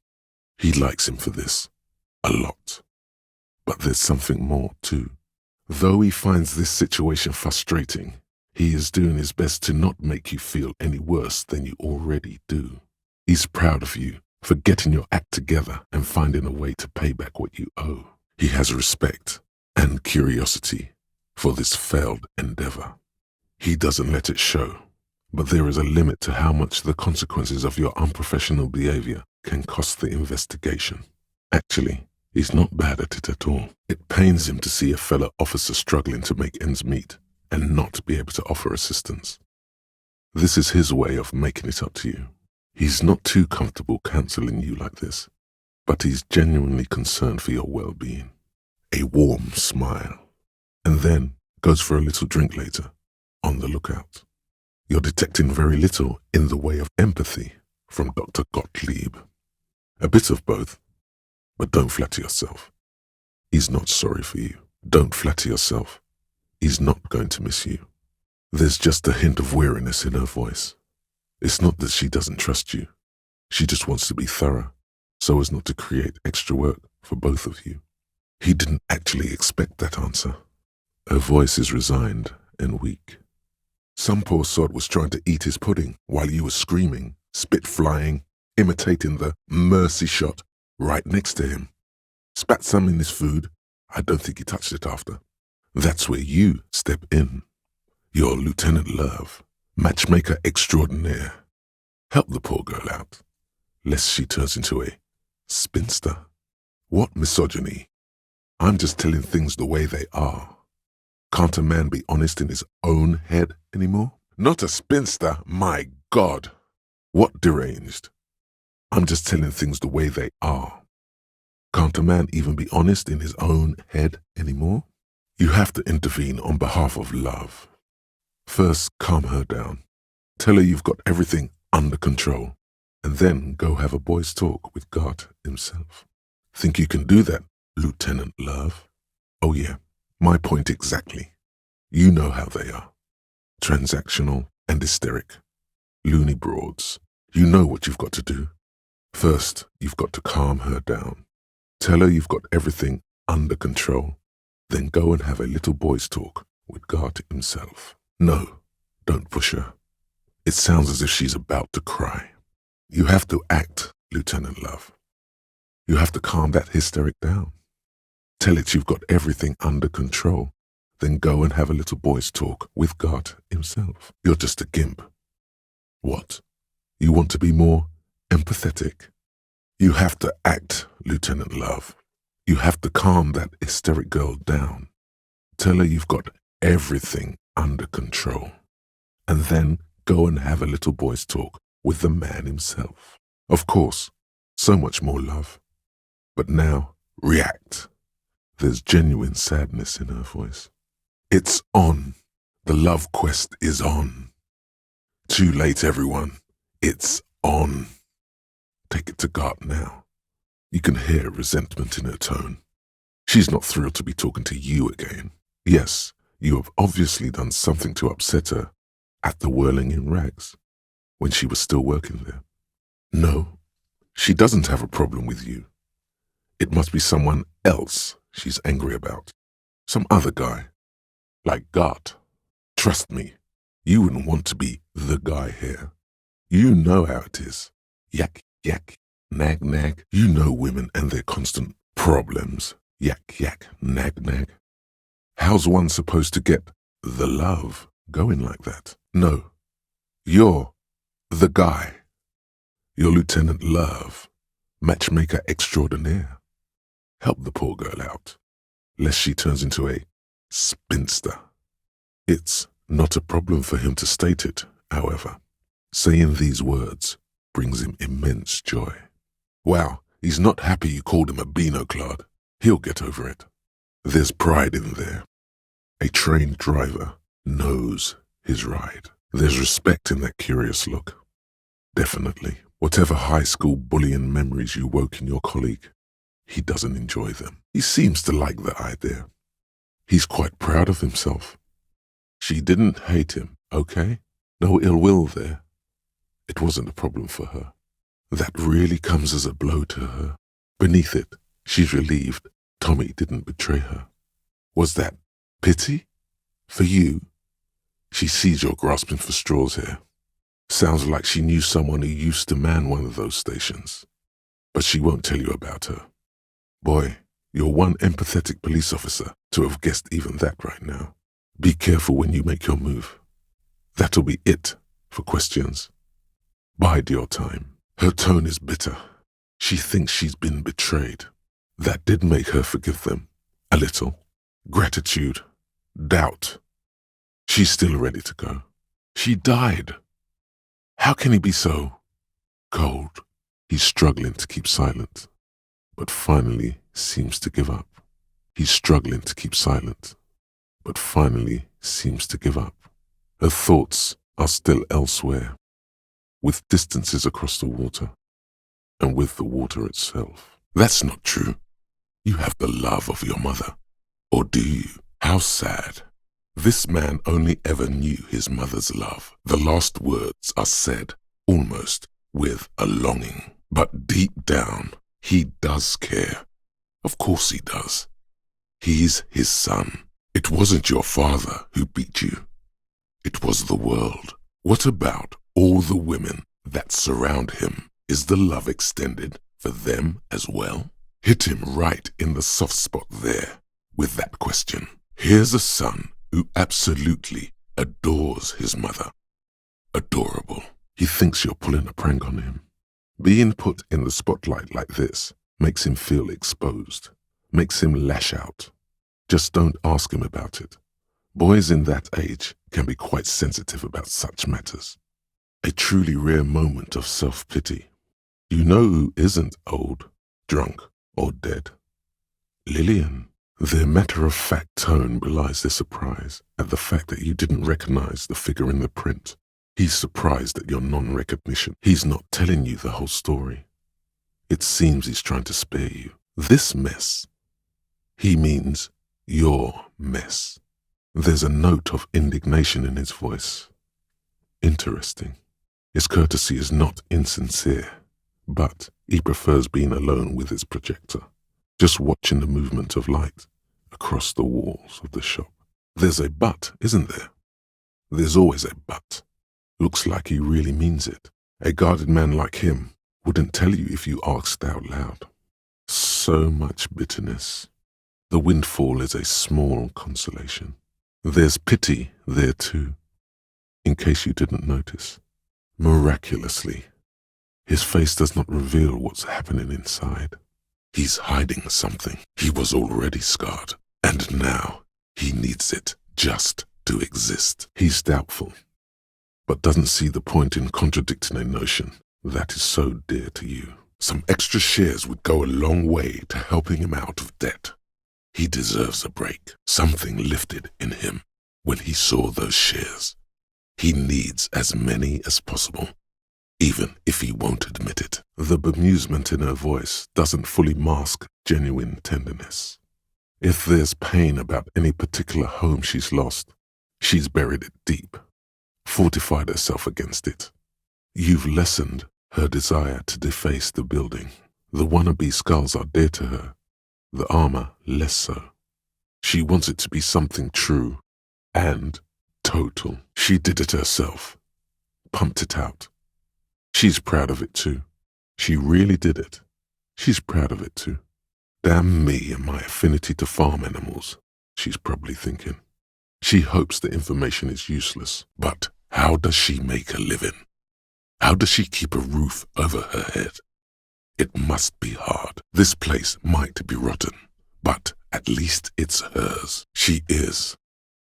He likes him for this. A lot. But there's something more, too. Though he finds this situation frustrating, he is doing his best to not make you feel any worse than you already do. He's proud of you for getting your act together and finding a way to pay back what you owe. He has respect and curiosity for this failed endeavor. He doesn't let it show, but there is a limit to how much the consequences of your unprofessional behavior can cost the investigation. Actually, he's not bad at it at all. It pains him to see a fellow officer struggling to make ends meet and not be able to offer assistance. This is his way of making it up to you. He's not too comfortable counseling you like this, but he's genuinely concerned for your well-being. A warm smile, and then goes for a little drink later, on the lookout. You're detecting very little in the way of empathy from Dr. Gottlieb. A bit of both, but don't flatter yourself. He's not sorry for you. Don't flatter yourself. He's not going to miss you. There's just a hint of weariness in her voice. It's not that she doesn't trust you. She just wants to be thorough, so as not to create extra work for both of you. He didn't actually expect that answer. Her voice is resigned and weak. Some poor sod was trying to eat his pudding while you were screaming, spit flying, imitating the mercy shot right next to him. Spat some in his food. I don't think he touched it after. That's where you step in. You're Lieutenant Love, matchmaker extraordinaire. Help the poor girl out, lest she turns into a spinster. What misogyny? I'm just telling things the way they are. Can't a man be honest in his own head anymore? Not a spinster, my God! What deranged? I'm just telling things the way they are. Can't a man even be honest in his own head anymore? You have to intervene on behalf of love. First, calm her down. Tell her you've got everything under control, and then go have a boy's talk with God himself. Think you can do that, Lieutenant Love? Oh yeah, my point exactly. You know how they are. Transactional and hysteric. Loony broads. You know what you've got to do. First, you've got to calm her down. Tell her you've got everything under control. Then go and have a little boy's talk with God himself. No, don't push her. It sounds as if she's about to cry. You have to act, Lieutenant Love. You have to calm that hysteric down. Tell it you've got everything under control. Then go and have a little boy's talk with God himself. You're just a gimp. What? You want to be more empathetic? You have to act, Lieutenant Love. You have to calm that hysteric girl down. Tell her you've got everything under control. And then go and have a little boy's talk with the man himself. Of course, so much more love. But now, react. There's genuine sadness in her voice. It's on. The love quest is on. Too late, everyone. It's on. Take it to God now. You can hear resentment in her tone. She's not thrilled to be talking to you again. Yes, you have obviously done something to upset her at the Whirling in Rags, when she was still working there. No, she doesn't have a problem with you. It must be someone else she's angry about. Some other guy. Like God. Trust me, you wouldn't want to be the guy here. You know how it is. Yak, yak, nag, nag. You know women and their constant problems. Yak, yak, nag, nag. How's one supposed to get the love going like that? No, you're The guy, your Lieutenant Love, matchmaker extraordinaire. Help the poor girl out, lest she turns into a spinster. It's not a problem for him to state it, however. Saying these words brings him immense joy. Wow, he's not happy you called him a beano, Claude. He'll get over it. There's pride in there. A trained driver knows his ride. There's respect in that curious look. Definitely, whatever high school bullying memories you woke in your colleague, he doesn't enjoy them. He seems to like the idea. He's quite proud of himself. She didn't hate him, okay? No ill will there. It wasn't a problem for her. That really comes as a blow to her. Beneath it, she's relieved Tommy didn't betray her. Was that pity? For you? She sees you're grasping for straws here. Sounds like she knew someone who used to man one of those stations. But she won't tell you about her. Boy, you're one empathetic police officer to have guessed even that right now. Be careful when you make your move. That'll be it for questions. Bide your time. Her tone is bitter. She thinks she's been betrayed. That did make her forgive them. A little. Gratitude. Doubt. She's still ready to go. She died. How can he be so cold? He's struggling to keep silent, but finally seems to give up. He's struggling to keep silent, but finally seems to give up. Her thoughts are still elsewhere, with distances across the water, and with the water itself. That's not true. You have the love of your mother. Or do you? How sad. This man only ever knew his mother's love. The last words are said almost with a longing. But deep down, he does care. Of course he does. He's his son. It wasn't your father who beat you. It was the world. What about all the women that surround him? Is the love extended for them as well? Hit him right in the soft spot there with that question. Here's a son who absolutely adores his mother. Adorable. He thinks you're pulling a prank on him. Being put in the spotlight like this makes him feel exposed, makes him lash out. Just don't ask him about it. Boys in that age can be quite sensitive about such matters. A truly rare moment of self-pity. You know who isn't old, drunk, or dead? Lillian. Their matter-of-fact tone belies their surprise at the fact that you didn't recognize the figure in the print. He's surprised at your non-recognition. He's not telling you the whole story. It seems he's trying to spare you. This mess. He means your mess. There's a note of indignation in his voice. Interesting. His courtesy is not insincere, but he prefers being alone with his projector, just watching the movement of light across the walls of the shop. There's a but, isn't there? There's always a but. Looks like he really means it. A guarded man like him wouldn't tell you if you asked out loud. So much bitterness. The windfall is a small consolation. There's pity there too, in case you didn't notice. Miraculously, his face does not reveal what's happening inside. He's hiding something. He was already scarred, and now he needs it just to exist. He's doubtful, but doesn't see the point in contradicting a notion that is so dear to you. Some extra shares would go a long way to helping him out of debt. He deserves a break. Something lifted in him when he saw those shares. He needs as many as possible, even if he won't admit it. The bemusement in her voice doesn't fully mask genuine tenderness. If there's pain about any particular home she's lost, she's buried it deep, fortified herself against it. You've lessened her desire to deface the building. The wannabe skulls are dear to her, the armor less so. She wants it to be something true and total. She did it herself, pumped it out. She's proud of it too. She really did it. She's proud of it too. Damn me and my affinity to farm animals, she's probably thinking. She hopes the information is useless, but how does she make a living? How does she keep a roof over her head? It must be hard. This place might be rotten, but at least it's hers. She is.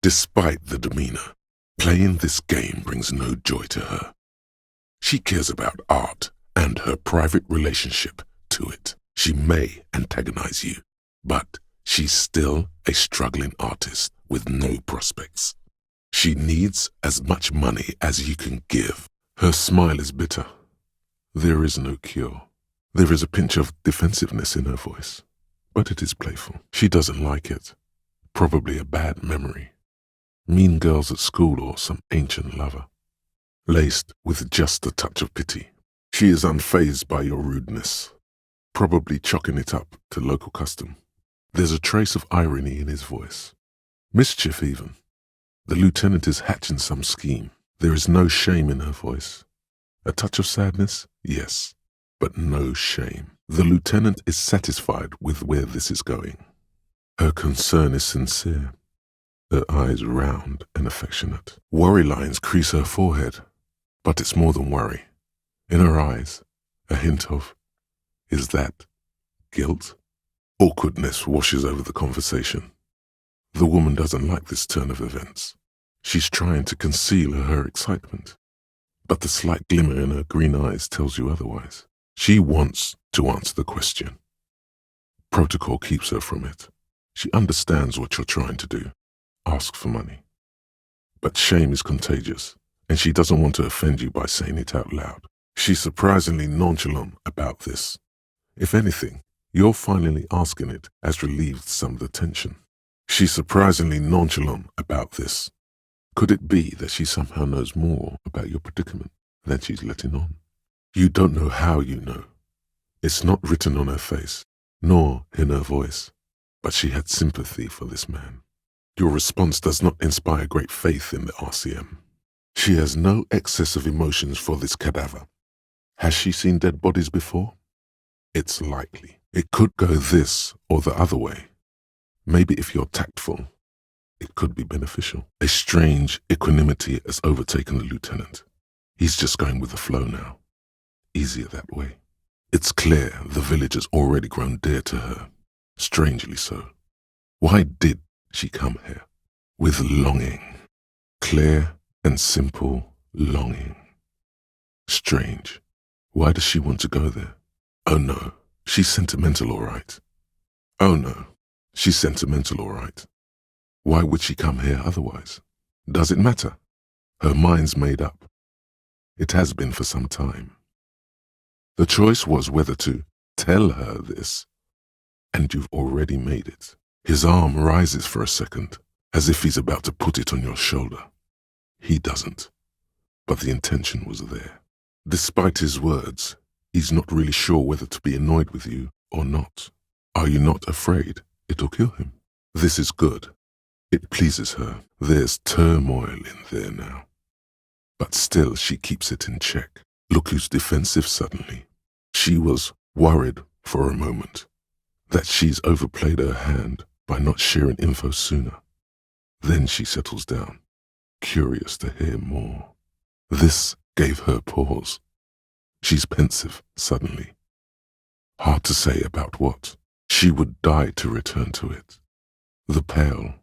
Despite the demeanor, playing this game brings no joy to her. She cares about art and her private relationship to it. She may antagonize you, but she's still a struggling artist with no prospects. She needs as much money as you can give. Her smile is bitter. There is no cure. There is a pinch of defensiveness in her voice, but it is playful. She doesn't like it. Probably a bad memory. Mean girls at school or some ancient lover. Laced with just a touch of pity. She is unfazed by your rudeness, probably chalking it up to local custom. There's a trace of irony in his voice. Mischief even. The lieutenant is hatching some scheme. There is no shame in her voice. A touch of sadness? Yes, but no shame. The lieutenant is satisfied with where this is going. Her concern is sincere. Her eyes round and affectionate. Worry lines crease her forehead, but it's more than worry. In her eyes, a hint of, is that guilt? Awkwardness washes over the conversation. The woman doesn't like this turn of events. She's trying to conceal her excitement, but the slight glimmer in her green eyes tells you otherwise. She wants to answer the question. Protocol keeps her from it. She understands what you're trying to do. Ask for money. But shame is contagious, and she doesn't want to offend you by saying it out loud. She's surprisingly nonchalant about this. If anything, your finally asking it has relieved some of the tension. She's surprisingly nonchalant about this. Could it be that she somehow knows more about your predicament than she's letting on? You don't know how you know. It's not written on her face, nor in her voice, but she had sympathy for this man. Your response does not inspire great faith in the RCM. She has no excess of emotions for this cadaver. Has she seen dead bodies before? It's likely. It could go this or the other way. Maybe if you're tactful, it could be beneficial. A strange equanimity has overtaken the lieutenant. He's just going with the flow now. Easier that way. It's clear the village has already grown dear to her. Strangely so. Why did she come here? With longing. Clear and simple longing. Strange. Why does she want to go there? Oh no, she's sentimental all right. Oh no, she's sentimental all right. Why would she come here otherwise? Does it matter? Her mind's made up. It has been for some time. The choice was whether to tell her this, and you've already made it. His arm rises for a second, as if he's about to put it on your shoulder. He doesn't, but the intention was there. Despite his words, he's not really sure whether to be annoyed with you or not. Are you not afraid it'll kill him? This is good. It pleases her. There's turmoil in there now. But still she keeps it in check. Look who's defensive suddenly. She was worried for a moment that she's overplayed her hand by not sharing info sooner. Then she settles down, curious to hear more. This gave her pause. She's pensive suddenly. Hard to say about what. She would die to return to it. The pale,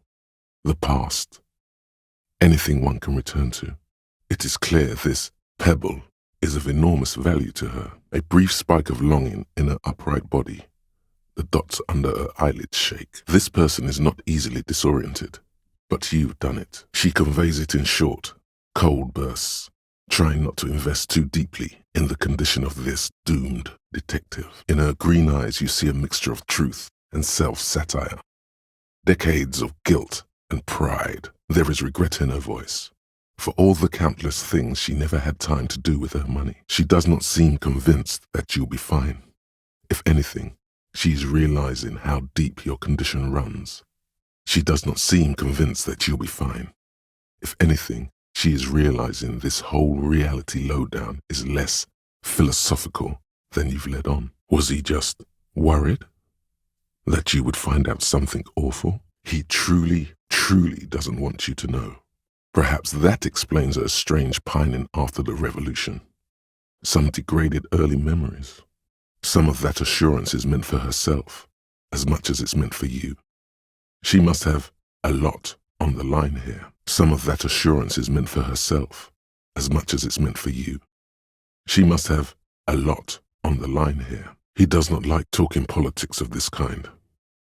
the past, anything one can return to. It is clear this pebble is of enormous value to her. A brief spike of longing in her upright body. The dots under her eyelids shake. This person is not easily disoriented, but you've done it. She conveys it in short, cold bursts, trying not to invest too deeply in the condition of this doomed detective. In her green eyes you see a mixture of truth and self-satire. Decades of guilt and pride. There is regret in her voice. For all the countless things she never had time to do with her money. She does not seem convinced that you'll be fine. If anything, she's realizing how deep your condition runs. She does not seem convinced that you'll be fine. If anything, she is realizing this whole reality lowdown is less philosophical than you've led on. Was he just worried that you would find out something awful? He truly, truly doesn't want you to know. Perhaps that explains her strange pining after the revolution. some degraded early memories. Some of that assurance is meant for herself as much as it's meant for you. She must have a lot on the line here. Some of that assurance is meant for herself as much as it's meant for you. She must have a lot on the line here. He does not like talking politics of this kind.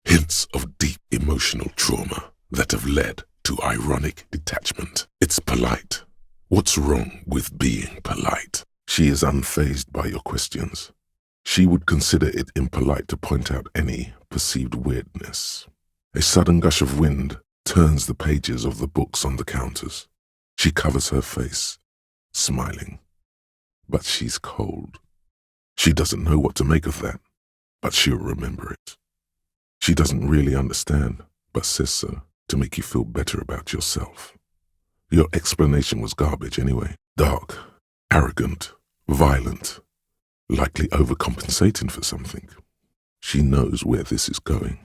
Hints of deep emotional trauma that have led to ironic detachment. It's polite. What's wrong with being polite? She is unfazed by your questions. She would consider it impolite to point out any perceived weirdness. A sudden gush of wind turns the pages of the books on the counters. She covers her face, smiling. But she's cold. She doesn't know what to make of that, but she'll remember it. She doesn't really understand, but says so to make you feel better about yourself. Your explanation was garbage anyway. Dark, arrogant, violent, likely overcompensating for something. She knows where this is going.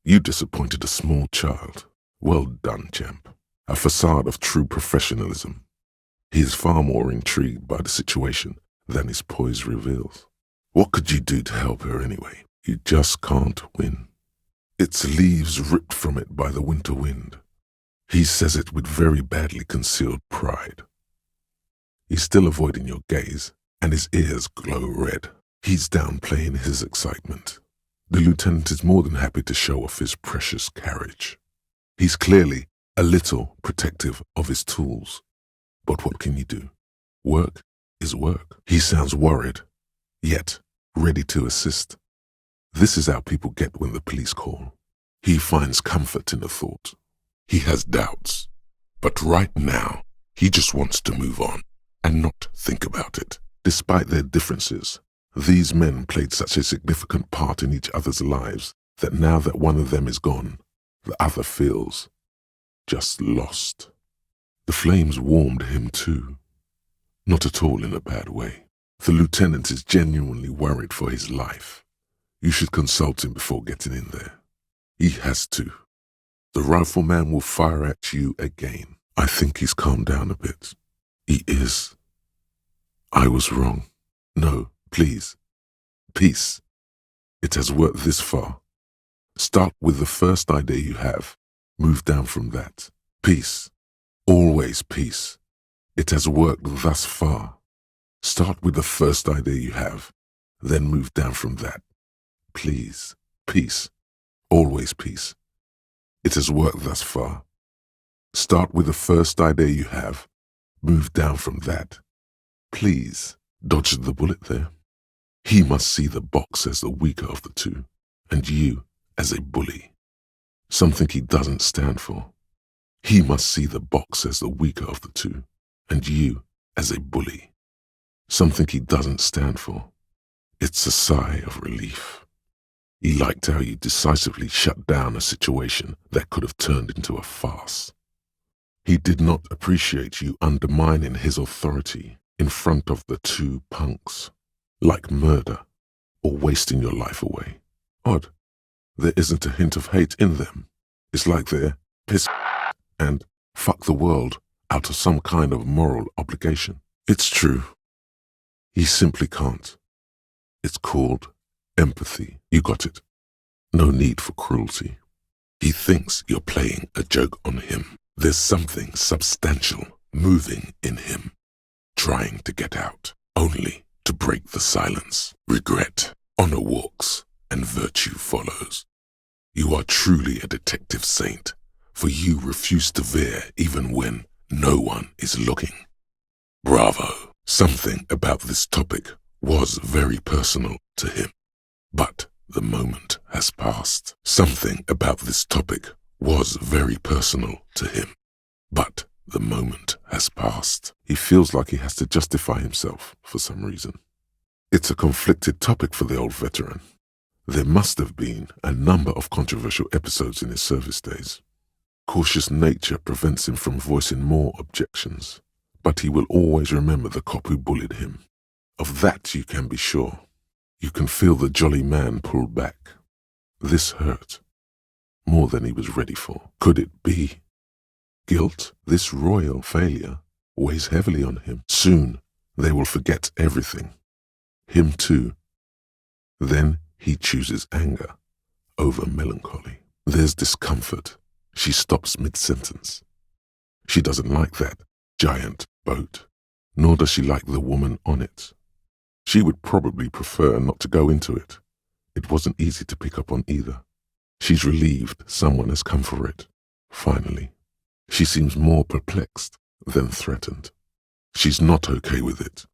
You disappointed a small child. Well done, champ. A facade of true professionalism. He is far more intrigued by the situation than his poise reveals. What could you do to help her anyway? You just can't win. Its leaves ripped from it by the winter wind. He says it with very badly concealed pride. He's still avoiding your gaze, and his ears glow red. He's downplaying his excitement. The lieutenant is more than happy to show off his precious carriage. He's clearly a little protective of his tools. But what can you do? Work is work. He sounds worried, yet ready to assist. This is how people get when the police call. He finds comfort in the thought. He has doubts, but right now, he just wants to move on and not think about it. Despite their differences, these men played such a significant part in each other's lives that now that one of them is gone, the other feels just lost. The flames warmed him too, not at all in a bad way. The lieutenant is genuinely worried for his life. You should consult him before getting in there. He has to. The rifleman will fire at you again. I think he's calmed down a bit. He is. I was wrong. No, please. Peace. It has worked this far. Start with the first idea you have. Move down from that. Peace. Always peace. It has worked thus far. Start with the first idea you have, then move down from that. Please. Peace. Always peace. It has worked thus far. Start with the first idea you have, move down from that. Please. Dodged the bullet there. He must see the box as the weaker of the two, and you as a bully. Something he doesn't stand for. He must see the box as the weaker of the two, and you as a bully. Something he doesn't stand for. It's a sigh of relief. He liked how you decisively shut down a situation that could have turned into a farce. He did not appreciate you undermining his authority in front of the two punks, like murder or wasting your life away. Odd, there isn't a hint of hate in them. It's like they're pissed and fuck the world out of some kind of moral obligation. It's true. He simply can't. It's called empathy. You got it. No need for cruelty. He thinks you're playing a joke on him. There's something substantial moving in him, trying to get out, only to break the silence. Regret, honor walks, and virtue follows. You are truly a detective saint, for you refuse to veer even when no one is looking. Bravo. Something about this topic was very personal to him, but the moment has passed. Something about this topic was very personal to him, but the moment has passed. He feels like he has to justify himself for some reason. It's a conflicted topic for the old veteran. There must have been a number of controversial episodes in his service days. Cautious nature prevents him from voicing more objections, but he will always remember the cop who bullied him. Of that you can be sure. You can feel the jolly man pull back. This hurt more than he was ready for. Could it be guilt? This royal failure weighs heavily on him. Soon They will forget everything. Him too. Then he chooses anger over melancholy. There's discomfort. She stops mid-sentence. She doesn't like that giant boat, nor does she like the woman on it. She would probably prefer not to go into it. It wasn't easy to pick up on either. She's relieved someone has come for it. Finally, she seems more perplexed than threatened. She's not okay with it.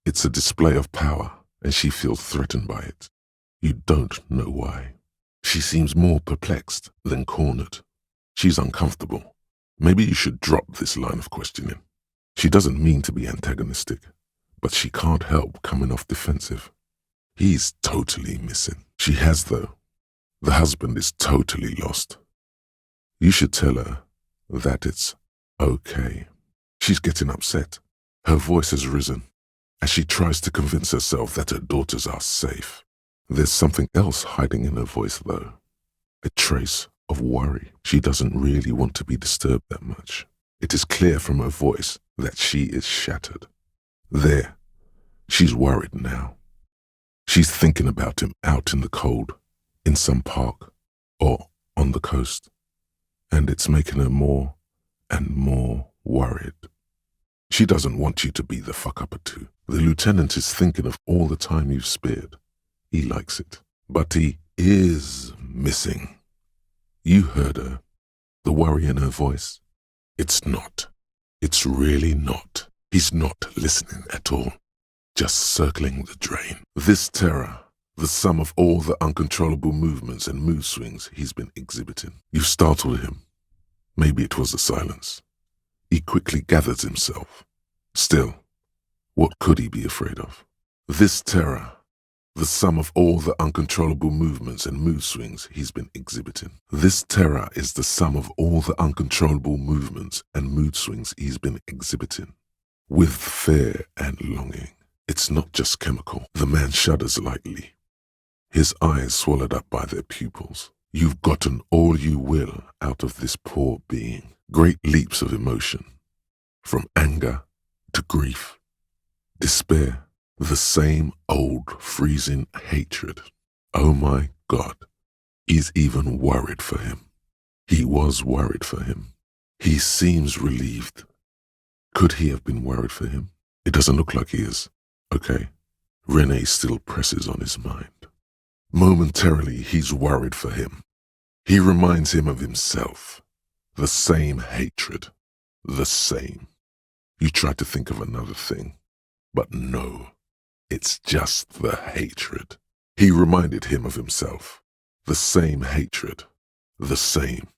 It's a display of power, and she feels threatened by it. You don't know why. She seems more perplexed than cornered. She's uncomfortable. Maybe you should drop this line of questioning. She doesn't mean to be antagonistic, but she can't help coming off defensive. He's totally missing. She has, though. The husband is totally lost. You should tell her that it's okay. She's getting upset. Her voice has risen as she tries to convince herself that her daughters are safe. There's something else hiding in her voice, though. A trace of worry. She doesn't really want to be disturbed that much. It is clear from her voice that she is shattered. There, she's worried now. She's thinking about him out in the cold, in some park, or on the coast. And it's making her more and more worried. She doesn't want you to be the fuck-upper too. The lieutenant is thinking of all the time you've spared. He likes it. But he is missing. You heard her. The worry in her voice. It's not. It's really not. He's not listening at all. Just circling the drain. This terror, the sum of all the uncontrollable movements and mood swings he's been exhibiting. You startled him. Maybe it was the silence. He quickly gathers himself. Still, what could he be afraid of? This terror, the sum of all the uncontrollable movements and mood swings he's been exhibiting. This terror is the sum of all the uncontrollable movements and mood swings he's been exhibiting. With fear and longing. It's not just chemical. The man shudders lightly. His eyes swallowed up by their pupils. You've gotten all you will out of this poor being. Great leaps of emotion. From anger to grief, despair, the same old freezing hatred. Oh my God, he's even worried for him. He was worried for him. He seems relieved. Could he have been worried for him? It doesn't look like he is. Okay, Renee still presses on his mind. Momentarily, he's worried for him. He reminds him of himself. The same hatred. The same. You try to think of another thing, but no, it's just the hatred. He reminded him of himself. The same hatred. The same.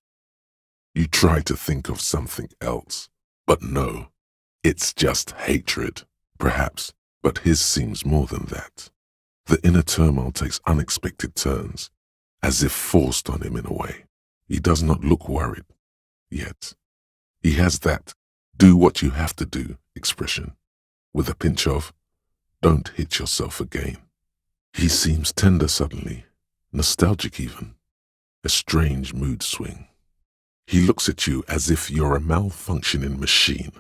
You try to think of something else, but no, it's just hatred. Perhaps, but his seems more than that. The inner turmoil takes unexpected turns, as if forced on him in a way. He does not look worried, yet. He has that do what you have to do expression, with a pinch of don't hit yourself again. He seems tender suddenly, nostalgic even, a strange mood swing. He looks at you as if you're a malfunctioning machine,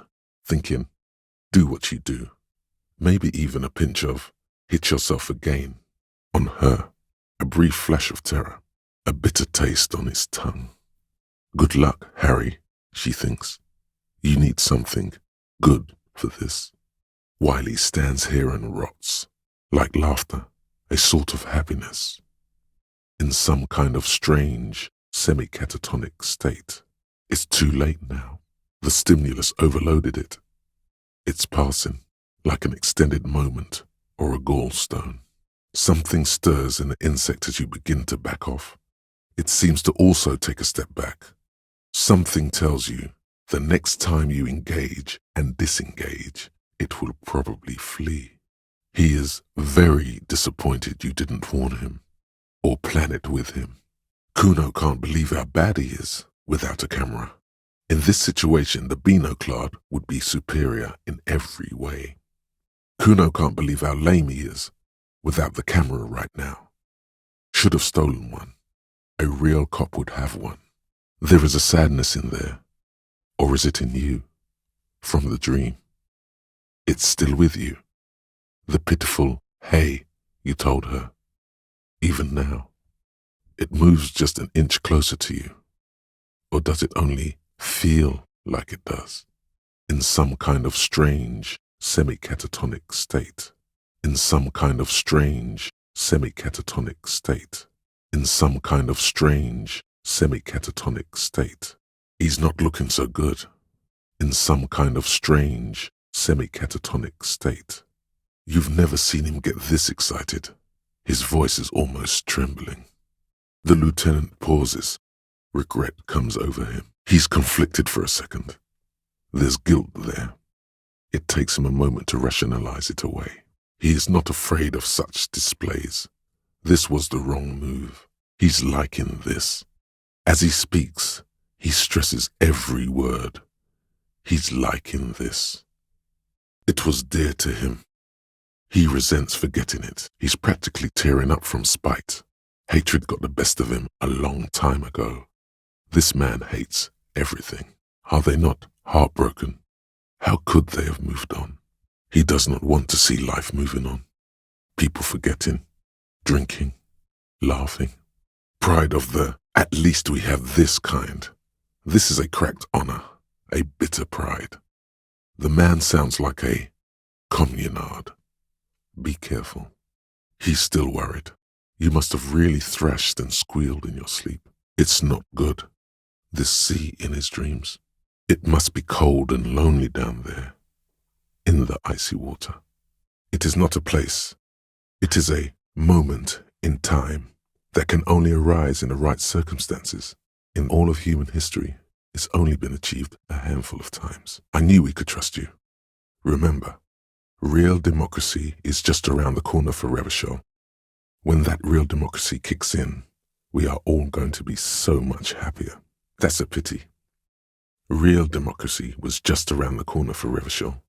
thinking, do what you do. Maybe even a pinch of hit yourself again. On her, a brief flash of terror, a bitter taste on his tongue. Good luck, Harry, she thinks. You need something good for this. While he stands here and rots, like laughter, a sort of happiness, in some kind of strange, semi-catatonic state. It's too late now. The stimulus overloaded it. It's passing, like an extended moment or a gallstone. Something stirs in the insect as you begin to back off. It seems to also take a step back. Something tells you the next time you engage and disengage, it will probably flee. He is very disappointed you didn't warn him or plan it with him. Kuno can't believe how bad he is without a camera. In this situation, the binoclard would be superior in every way. Kuno can't believe how lame he is without the camera right now. Should have stolen one. A real cop would have one. There is a sadness in there. Or is it in you? From the dream. It's still with you. The pitiful, "Hey," you told her. Even now, it moves just an inch closer to you. Or does it only feel like it does? In some kind of strange, semi-catatonic state. In some kind of strange, semi-catatonic state. In some kind of strange, semi-catatonic state. He's not looking so good. In some kind of strange, semi-catatonic state. You've never seen him get this excited. His voice is almost trembling. The lieutenant pauses. Regret comes over him. He's conflicted for a second. There's guilt there. It takes him a moment to rationalize it away. He is not afraid of such displays. This was the wrong move. He's liking this. As he speaks, he stresses every word. He's liking this. It was dear to him. He resents forgetting it. He's practically tearing up from spite. Hatred got the best of him a long time ago. This man hates everything. Are they not heartbroken? How could they have moved on? He does not want to see life moving on. People forgetting, drinking, laughing. Pride of the, at least we have this kind. This is a cracked honor, a bitter pride. The man sounds like a communard. Be careful. He's still worried. You must have really thrashed and squealed in your sleep. It's not good. This sea in his dreams. It must be cold and lonely down there, in the icy water. It is not a place. It is a moment in time that can only arise in the right circumstances. In all of human history, it's only been achieved a handful of times. I knew we could trust you. Remember, real democracy is just around the corner for Revachol. When that real democracy kicks in, we are all going to be so much happier. That's a pity. Real democracy was just around the corner for Revachol.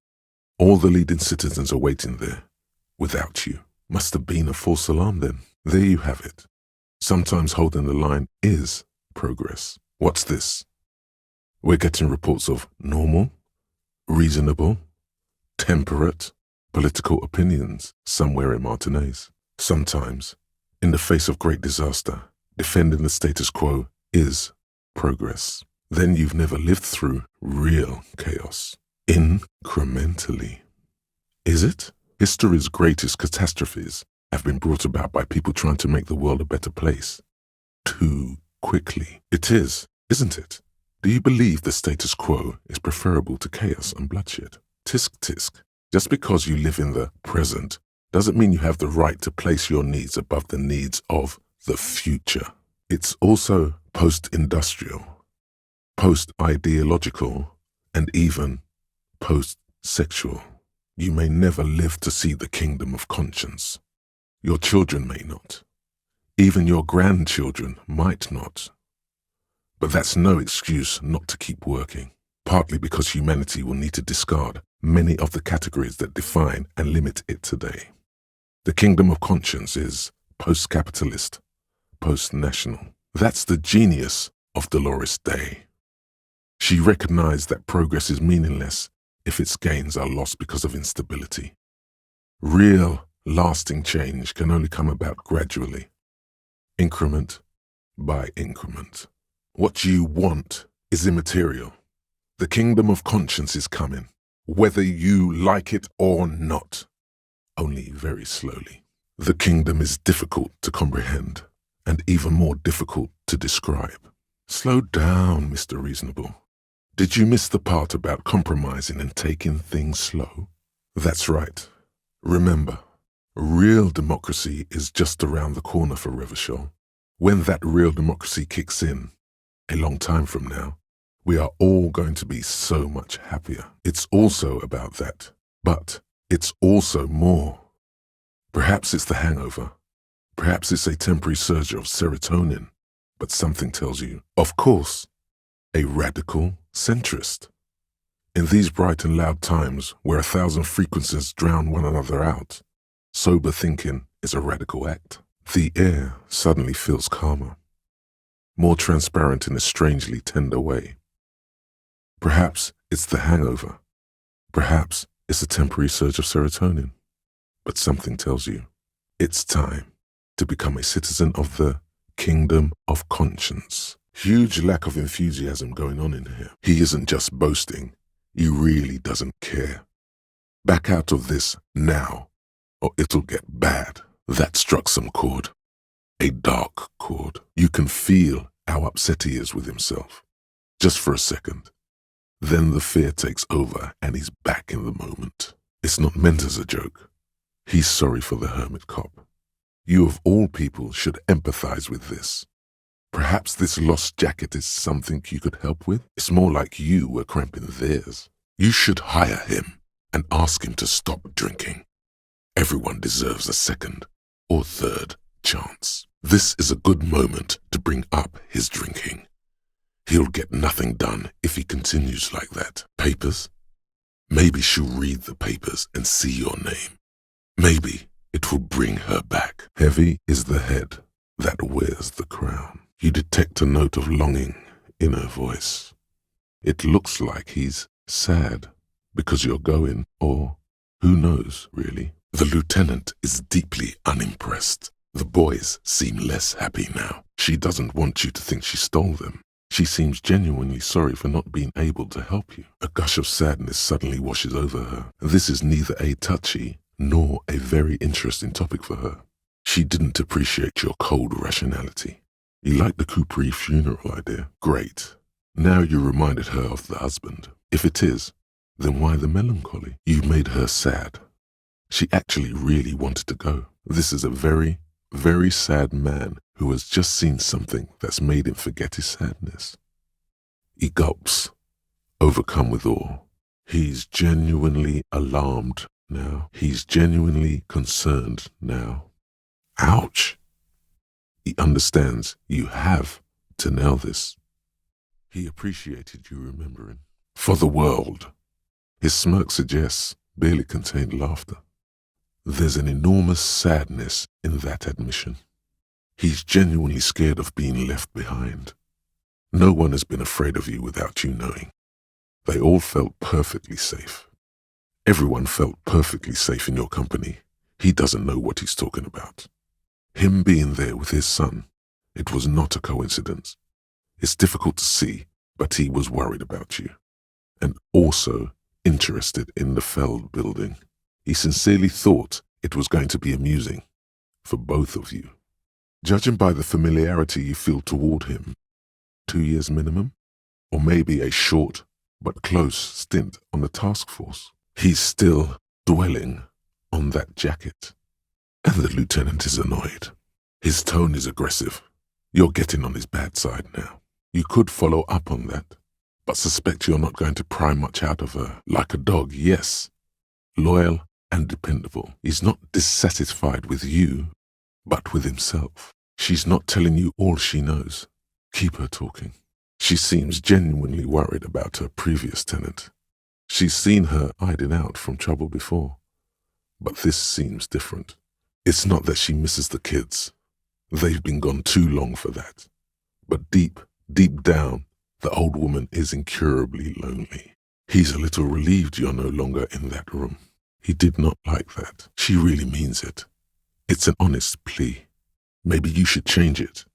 All the leading citizens are waiting there. Without you. Must have been a false alarm then. There you have it. Sometimes holding the line is progress. What's this? We're getting reports of normal, reasonable, temperate, political opinions somewhere in Martinaise. Sometimes, in the face of great disaster, defending the status quo is progress. Then you've never lived through real chaos. Incrementally. Is it? History's greatest catastrophes have been brought about by people trying to make the world a better place. Too quickly. It is, isn't it? Do you believe the status quo is preferable to chaos and bloodshed? Tisk tisk. Just because you live in the present doesn't mean you have the right to place your needs above the needs of the future. It's also post-industrial, post-ideological, and even post-sexual. You may never live to see the kingdom of conscience. Your children may not. Even your grandchildren might not. But that's no excuse not to keep working, partly because humanity will need to discard many of the categories that define and limit it today. The kingdom of conscience is post-capitalist, post-national. That's the genius of Dolores Day. She recognized that progress is meaningless if its gains are lost because of instability. Real, lasting change can only come about gradually, increment by increment. What you want is immaterial. The kingdom of conscience is coming, whether you like it or not, only very slowly. The kingdom is difficult to comprehend and even more difficult to describe. Slow down, Mr. Reasonable. Did you miss the part about compromising and taking things slow? That's right. Remember, real democracy is just around the corner for Revachol. When that real democracy kicks in, a long time from now, we are all going to be so much happier. It's also about that, but it's also more. Perhaps it's the hangover. Perhaps it's a temporary surge of serotonin, but something tells you, of course, a radical centrist. In these bright and loud times where 1,000 frequencies drown one another out, sober thinking is a radical act. The air suddenly feels calmer, more transparent in a strangely tender way. Perhaps it's the hangover. Perhaps it's a temporary surge of serotonin. but something tells you it's time to become a citizen of the kingdom of conscience. Huge lack of enthusiasm going on in here. He isn't just boasting, he really doesn't care. Back out of this now, or it'll get bad. That struck some chord. A dark chord. You can feel how upset he is with himself. Just for a second. Then the fear takes over and he's back in the moment. It's not meant as a joke. He's sorry for the hermit cop. You of all people should empathize with this. Perhaps this lost jacket is something you could help with? It's more like you were cramping theirs. You should hire him and ask him to stop drinking. Everyone deserves a second or third chance. This is a good moment to bring up his drinking. He'll get nothing done if he continues like that. Papers? Maybe she'll read the papers and see your name. Maybe it will bring her back. Heavy is the head that wears the crown. You detect a note of longing in her voice. It looks like he's sad because you're going, or who knows, really. The lieutenant is deeply unimpressed. The boys seem less happy now. She doesn't want you to think she stole them. She seems genuinely sorry for not being able to help you. A gush of sadness suddenly washes over her. This is neither a touchy nor a very interesting topic for her. She didn't appreciate your cold rationality. You like the Coupri funeral idea? Great. Now you reminded her of the husband. If it is, then why the melancholy? You made her sad. She actually really wanted to go. This is a very, very sad man who has just seen something that's made him forget his sadness. He gulps, overcome with awe. He's genuinely alarmed now. He's genuinely concerned now. Ouch! He understands you have to nail this. He appreciated you remembering. For the world. His smirk suggests barely contained laughter. There's an enormous sadness in that admission. He's genuinely scared of being left behind. No one has been afraid of you without you knowing. They all felt perfectly safe. Everyone felt perfectly safe in your company. He doesn't know what he's talking about. Him being there with his son, it was not a coincidence. It's difficult to see, but he was worried about you. And also interested in the Feld building. He sincerely thought it was going to be amusing for both of you. Judging by the familiarity you feel toward him, 2 years minimum, or maybe a short but close stint on the task force, he's still dwelling on that jacket. And the lieutenant is annoyed. His tone is aggressive. You're getting on his bad side now. You could follow up on that, but suspect you're not going to pry much out of her. Like a dog, yes. Loyal and dependable. He's not dissatisfied with you, but with himself. She's not telling you all she knows. Keep her talking. She seems genuinely worried about her previous tenant. She's seen her hiding out from trouble before, but this seems different. It's not that she misses the kids. They've been gone too long for that. But deep, deep down, the old woman is incurably lonely. He's a little relieved you're no longer in that room. He did not like that. She really means it. It's an honest plea. Maybe you should change it.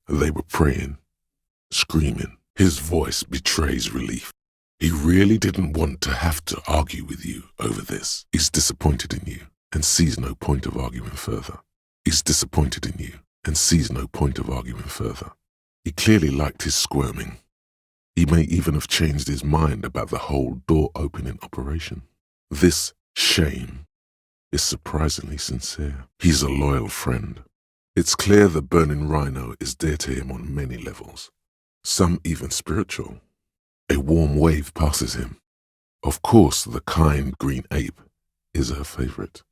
They were praying, screaming. His voice betrays relief. He really didn't want to have to argue with you over this. He's disappointed in you and sees no point of arguing further. He's disappointed in you and sees no point of arguing further. He clearly liked his squirming. He may even have changed his mind about the whole door-opening operation. This shame is surprisingly sincere. He's a loyal friend. It's clear the burning rhino is dear to him on many levels, some even spiritual. A warm wave passes him. Of course, the kind green ape is her favorite,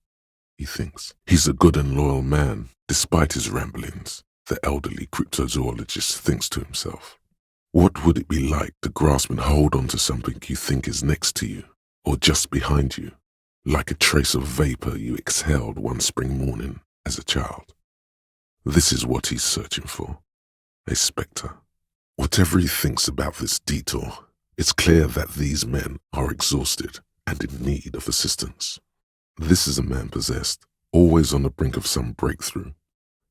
he thinks. He's a good and loyal man, despite his ramblings, the elderly cryptozoologist thinks to himself. What would it be like to grasp and hold on to something you think is next to you, or just behind you, like a trace of vapor you exhaled one spring morning as a child? This is what he's searching for, a spectre. Whatever he thinks about this detour, it's clear that these men are exhausted and in need of assistance. This is a man possessed, always on the brink of some breakthrough.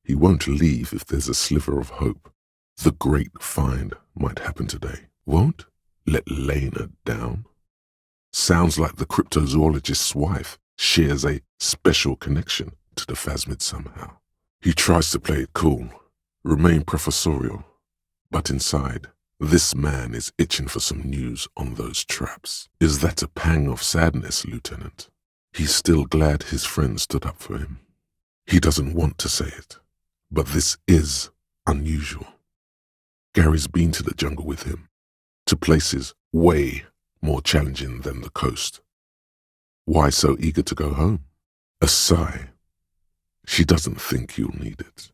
He won't leave if there's a sliver of hope. The great find might happen today. Won't let Lena down. Sounds like the cryptozoologist's wife shares a special connection to the phasmid somehow. He tries to play it cool, remain professorial, but inside, this man is itching for some news on those traps. Is that a pang of sadness, Lieutenant? He's still glad his friend stood up for him. He doesn't want to say it, but this is unusual. Gary's been to the jungle with him, to places way more challenging than the coast. Why so eager to go home? A sigh. She doesn't think you'll need it.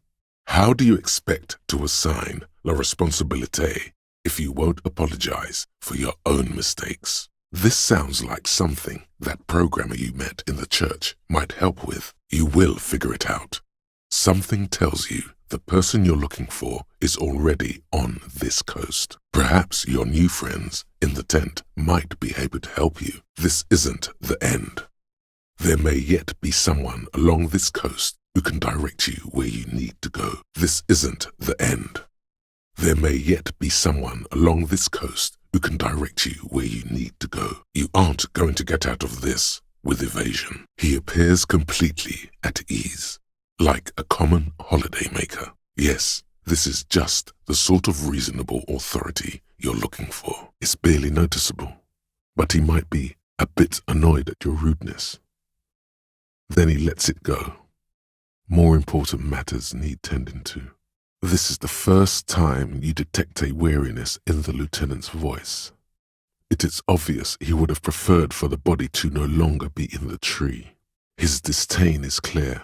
How do you expect to assign la responsabilité if you won't apologize for your own mistakes? This sounds like something that programmer you met in the church might help with. You will figure it out. Something tells you the person you're looking for is already on this coast. Perhaps your new friends in the tent might be able to help you. This isn't the end. There may yet be someone along this coast who can direct you where you need to go. This isn't the end. There may yet be someone along this coast who can direct you where you need to go. You aren't going to get out of this with evasion. He appears completely at ease, like a common holidaymaker. Yes, this is just the sort of reasonable authority you're looking for. It's barely noticeable, but he might be a bit annoyed at your rudeness. Then he lets it go. More important matters need tending to. This is the first time you detect a weariness in the lieutenant's voice. It is obvious he would have preferred for the body to no longer be in the tree. His disdain is clear.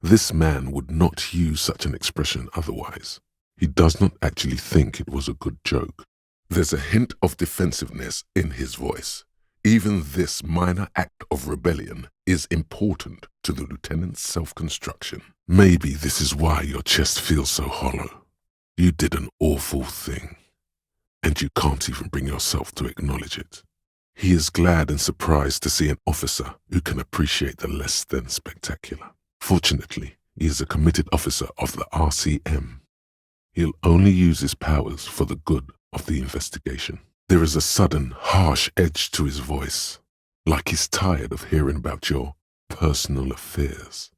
This man would not use such an expression otherwise. He does not actually think it was a good joke. There's a hint of defensiveness in his voice. Even this minor act of rebellion is important to the lieutenant's self-construction. Maybe this is why your chest feels so hollow. You did an awful thing, and you can't even bring yourself to acknowledge it. He is glad and surprised to see an officer who can appreciate the less than spectacular. Fortunately, he is a committed officer of the RCM. He'll only use his powers for the good of the investigation. There is a sudden, harsh edge to his voice, like he's tired of hearing about your personal affairs.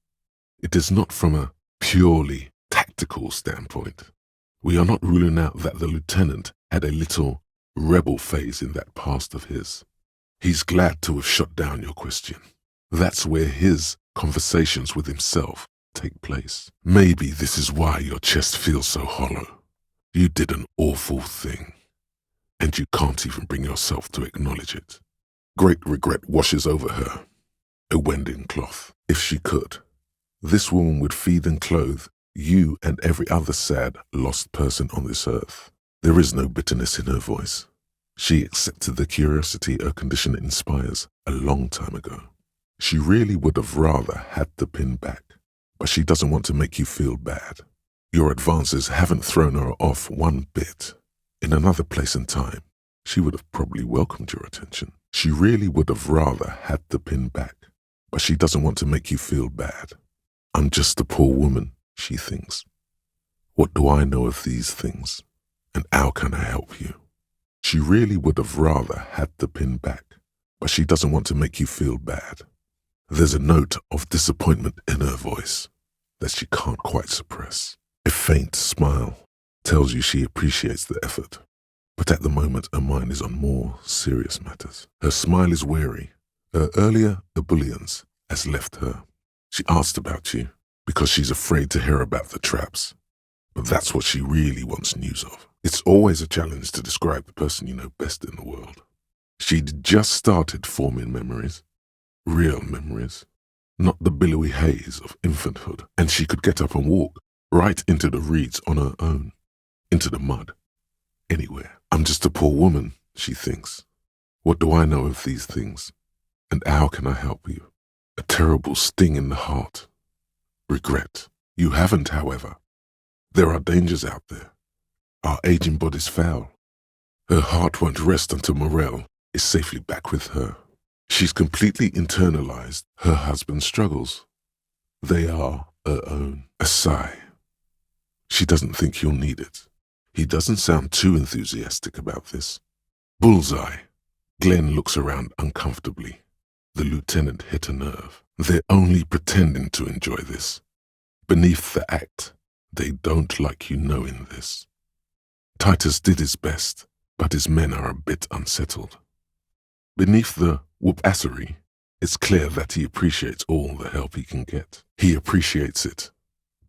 It is not from a purely tactical standpoint. We are not ruling out that the lieutenant had a little rebel phase in that past of his. He's glad to have shut down your question. That's where his conversations with himself take place. Maybe this is why your chest feels so hollow. You did an awful thing, and you can't even bring yourself to acknowledge it. Great regret washes over her, a wending cloth. If she could, this woman would feed and clothe you and every other sad, lost person on this earth. There is no bitterness in her voice. She accepted the curiosity her condition inspires a long time ago. She really would have rather had the pin back, but she doesn't want to make you feel bad. Your advances haven't thrown her off one bit. In another place and time, she would have probably welcomed your attention. She really would have rather had the pin back, but she doesn't want to make you feel bad. I'm just a poor woman, she thinks. What do I know of these things? And how can I help you? She really would have rather had the pin back, but she doesn't want to make you feel bad. There's a note of disappointment in her voice that she can't quite suppress. A faint smile tells you she appreciates the effort, but at the moment her mind is on more serious matters. Her smile is weary. Her earlier ebullience has left her. She asked about you because she's afraid to hear about the traps, but that's what she really wants news of. It's always a challenge to describe the person you know best in the world. She'd just started forming memories, real memories, not the billowy haze of infanthood, and she could get up and walk right into the reeds on her own, into the mud, anywhere. I'm just a poor woman, she thinks. What do I know of these things? And how can I help you? A terrible sting in the heart. Regret. You haven't, however. There are dangers out there. Our aging body's foul. Her heart won't rest until Morel is safely back with her. She's completely internalized her husband's struggles. They are her own. A sigh. She doesn't think you'll need it. He doesn't sound too enthusiastic about this. Bullseye. Glenn looks around uncomfortably. The lieutenant hit a nerve. They're only pretending to enjoy this. Beneath the act, they don't like you knowing this. Titus did his best, but his men are a bit unsettled. Beneath the whoop-assery, it's clear that he appreciates all the help he can get. He appreciates it,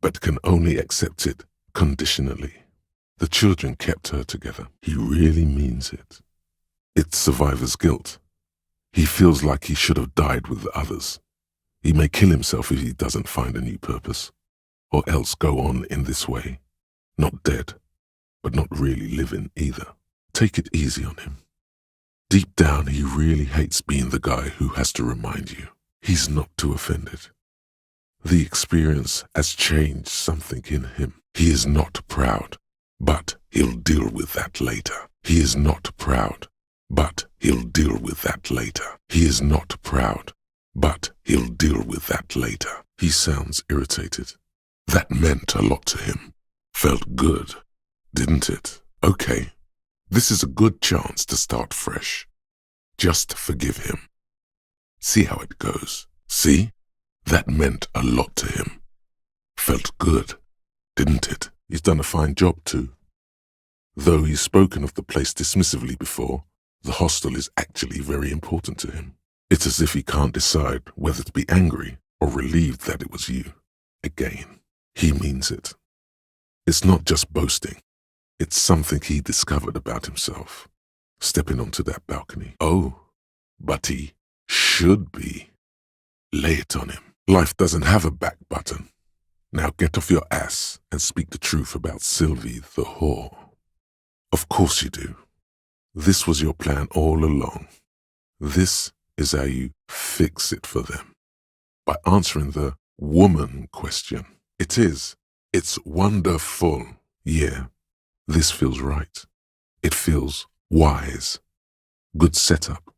but can only accept it conditionally. The children kept her together. He really means it. It's survivor's guilt. He feels like he should have died with the others. He may kill himself if he doesn't find a new purpose, or else go on in this way. Not dead, but not really living either. Take it easy on him. Deep down, he really hates being the guy who has to remind you. He's not too offended. The experience has changed something in him. He is not proud, but he'll deal with that later. He is not proud, but he'll deal with that later. He is not proud, but he'll deal with that later. He sounds irritated. That meant a lot to him. Felt good, didn't it? Okay, this is a good chance to start fresh. Just forgive him. See how it goes. See? That meant a lot to him. Felt good, didn't it? He's done a fine job too. Though he's spoken of the place dismissively before, the hostel is actually very important to him. It's as if he can't decide whether to be angry or relieved that it was you. Again, he means it. It's not just boasting. It's something he discovered about himself, stepping onto that balcony. Oh, but he should be. Lay it on him. Life doesn't have a back button. Now get off your ass and speak the truth about Sylvie the whore. Of course you do. This was your plan all along. This is how you fix it for them. By answering the woman question. It is. It's wonderful. Yeah, this feels right. It feels wise. Good setup.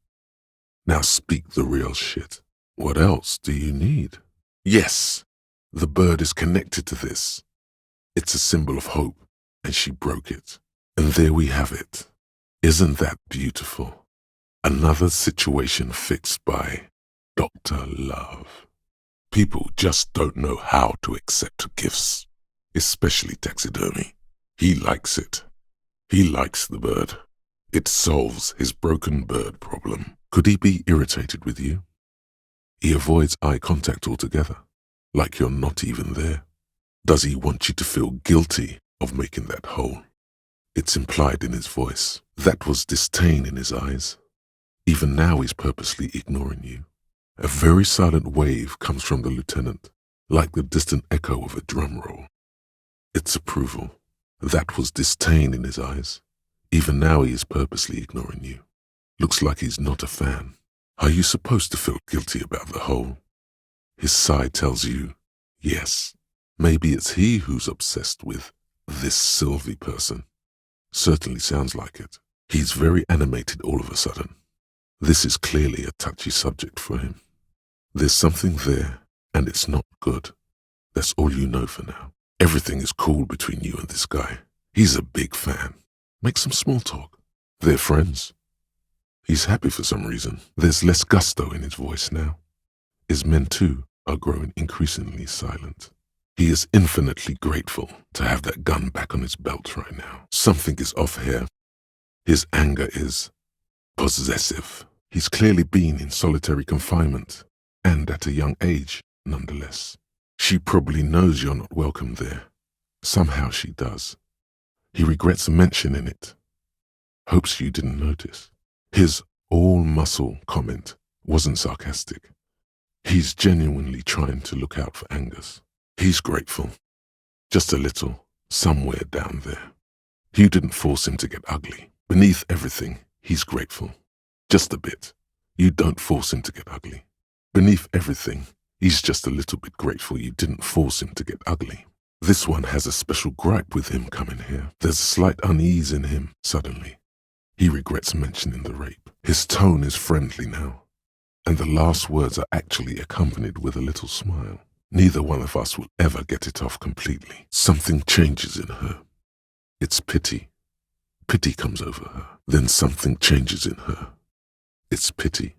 Now speak the real shit. What else do you need? Yes, the bird is connected to this. It's a symbol of hope, and she broke it. And there we have it. Isn't that beautiful? Another situation fixed by Dr. Love. People just don't know how to accept gifts, especially taxidermy. He likes it. He likes the bird. It solves his broken bird problem. Could he be irritated with you? He avoids eye contact altogether, like you're not even there. Does he want you to feel guilty of making that hole? It's implied in his voice. That was disdain in his eyes. Even now he's purposely ignoring you. A very silent wave comes from the lieutenant, like the distant echo of a drum roll. It's approval. That was disdain in his eyes. Even now he is purposely ignoring you. Looks like he's not a fan. Are you supposed to feel guilty about the whole? His sigh tells you, yes. Maybe it's he who's obsessed with this Sylvie person. Certainly sounds like it. He's very animated all of a sudden. This is clearly a touchy subject for him. There's something there, and it's not good. That's all you know for now. Everything is cool between you and this guy. He's a big fan. Make some small talk. They're friends. He's happy for some reason. There's less gusto in his voice now. His men, too, are growing increasingly silent. He is infinitely grateful to have that gun back on his belt right now. Something is off here. His anger is possessive. He's clearly been in solitary confinement, and at a young age, nonetheless. She probably knows you're not welcome there. Somehow she does. He regrets mentioning it. Hopes you didn't notice. His all-muscle comment wasn't sarcastic. He's genuinely trying to look out for Angus. He's grateful. Just a little, somewhere down there. You didn't force him to get ugly. Beneath everything, he's grateful. Just a bit. You don't force him to get ugly. Beneath everything, he's just a little bit grateful you didn't force him to get ugly. This one has a special gripe with him coming here. There's a slight unease in him, suddenly. He regrets mentioning the rape. His tone is friendly now. and the last words are actually accompanied with a little smile. Neither one of us will ever get it off completely. Something changes in her. It's pity. Pity comes over her. Then something changes in her. It's pity.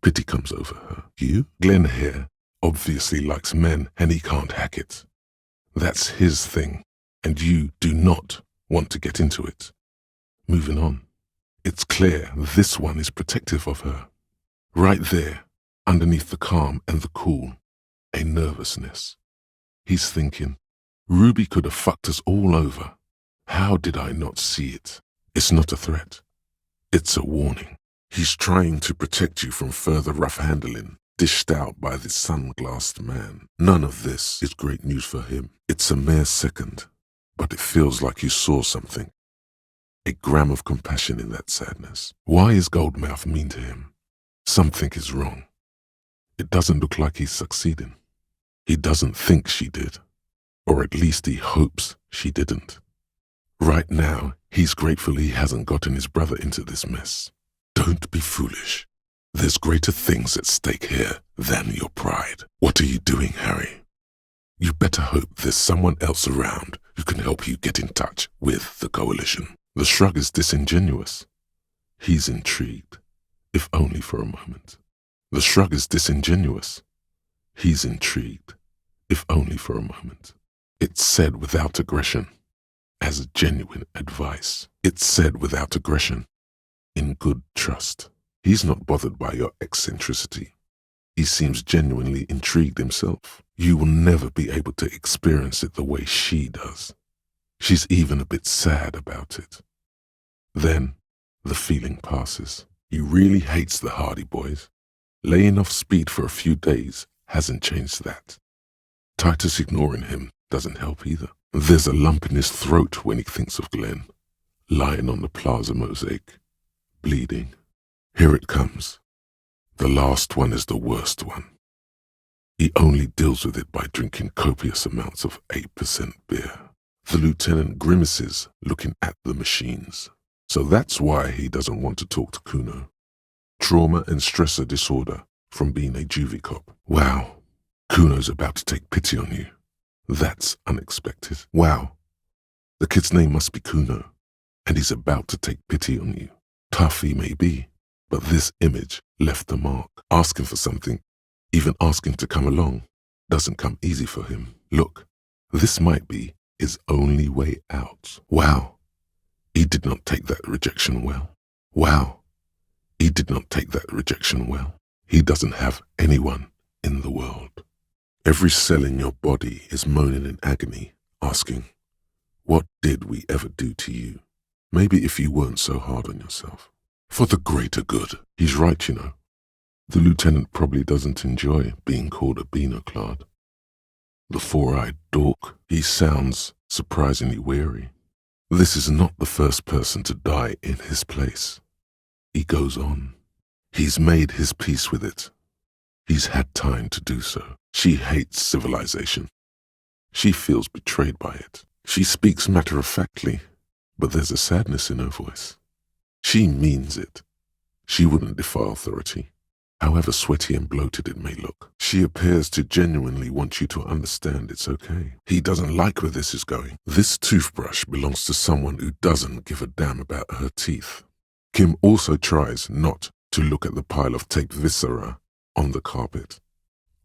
Pity comes over her. You? Glenn here obviously likes men and he can't hack it. That's his thing, and you do not want to get into it. Moving on. It's clear this one is protective of her. Right there, underneath the calm and the cool, a nervousness. He's thinking, Ruby could have fucked us all over. How did I not see it? It's not a threat. It's a warning. He's trying to protect you from further rough handling, dished out by this sunglassed man. None of this is great news for him. It's a mere second, but it feels like you saw something. A gram of compassion in that sadness. Why is Goldmouth mean to him? Something is wrong. It doesn't look like he's succeeding. He doesn't think she did, or at least he hopes she didn't. Right now, he's grateful he hasn't gotten his brother into this mess. Don't be foolish. There's greater things at stake here than your pride. What are you doing, Harry? You better hope there's someone else around who can help you get in touch with the coalition. The shrug is disingenuous. He's intrigued, if only for a moment. The shrug is disingenuous. He's intrigued, if only for a moment. It's said without aggression, as genuine advice. It's said without aggression, in good trust. He's not bothered by your eccentricity. He seems genuinely intrigued himself. You will never be able to experience it the way she does. She's even a bit sad about it. Then, the feeling passes. He really hates the Hardy Boys. Laying off speed for a few days hasn't changed that. Titus ignoring him doesn't help either. There's a lump in his throat when he thinks of Glenn, lying on the plaza mosaic, bleeding. Here it comes. The last one is the worst one. He only deals with it by drinking copious amounts of 8% beer. The lieutenant grimaces looking at the machines. So that's why he doesn't want to talk to Kuno. Trauma and stressor disorder from being a juvie cop. Wow, Kuno's about to take pity on you. That's unexpected. Wow, the kid's name must be Kuno, and he's about to take pity on you. Tough he may be, but this image left a mark. Asking for something, even asking to come along, doesn't come easy for him. Look, this might be his only way out. Wow. He did not take that rejection well. Wow. He did not take that rejection well. He doesn't have anyone in the world. Every cell in your body is moaning in agony, asking, what did we ever do to you? Maybe if you weren't so hard on yourself. For the greater good. He's right, you know. The lieutenant probably doesn't enjoy being called a beano-clad. The four-eyed dork, he sounds surprisingly weary. This is not the first person to die in his place. He goes on. He's made his peace with it. He's had time to do so. She hates civilization. She feels betrayed by it. She speaks matter-of-factly, but there's a sadness in her voice. She means it. She wouldn't defy authority, however sweaty and bloated it may look. She appears to genuinely want you to understand it's okay. He doesn't like where this is going. This toothbrush belongs to someone who doesn't give a damn about her teeth. Kim also tries not to look at the pile of taped viscera on the carpet,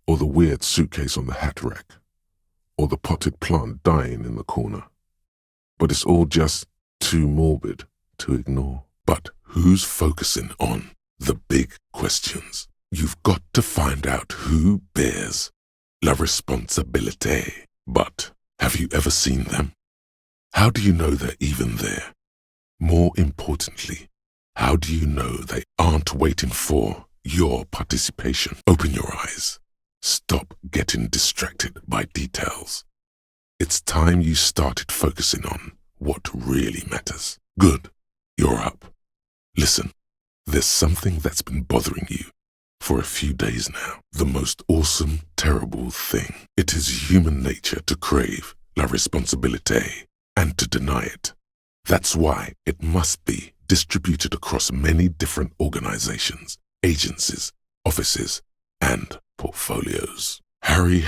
or the weird suitcase on the hat rack, or the potted plant dying in the corner. But it's all just too morbid to ignore. But who's focusing on the big questions? You've got to find out who bears la responsabilité. But have you ever seen them? How do you know they're even there? More importantly, how do you know they aren't waiting for your participation? Open your eyes. Stop getting distracted by details. It's time you started focusing on what really matters. Good, you're up. Listen, there's something that's been bothering you for a few days now. The most awesome, terrible thing. It is human nature to crave la responsabilité and to deny it. That's why it must be distributed across many different organizations, agencies, offices, and portfolios. Harry,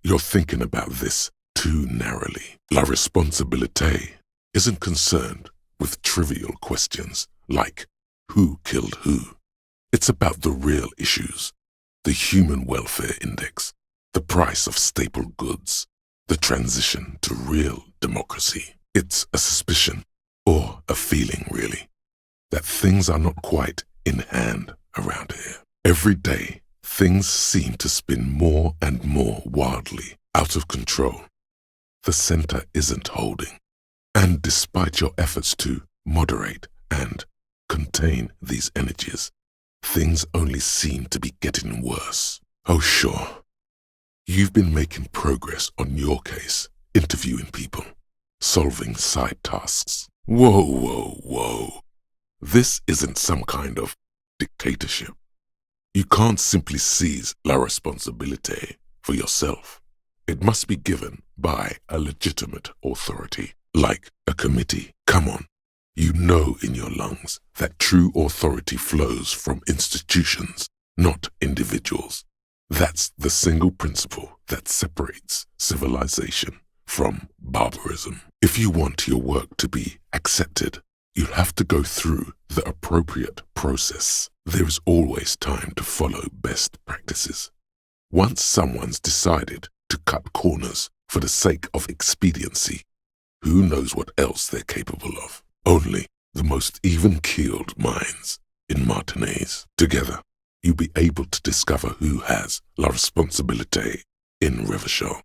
you're thinking about this too narrowly. La responsabilité isn't concerned with trivial questions like who killed who. It's about the real issues, the human welfare index, the price of staple goods, the transition to real democracy. It's a suspicion, or a feeling really, that things are not quite in hand around here. Every day, things seem to spin more and more wildly out of control. The center isn't holding. And despite your efforts to moderate and contain these energies, things only seem to be getting worse. Oh, sure. You've been making progress on your case, interviewing people, solving side tasks. Whoa. This isn't some kind of dictatorship. You can't simply seize la responsabilité for yourself. It must be given by a legitimate authority, like a committee. Come on. You know in your lungs that true authority flows from institutions, not individuals. That's the single principle that separates civilization from barbarism. If you want your work to be accepted, you'll have to go through the appropriate process. There is always time to follow best practices. Once someone's decided to cut corners for the sake of expediency, who knows what else they're capable of? Only the most even-keeled minds in Martinez. Together, you'll be able to discover who has la responsabilité in Revachol.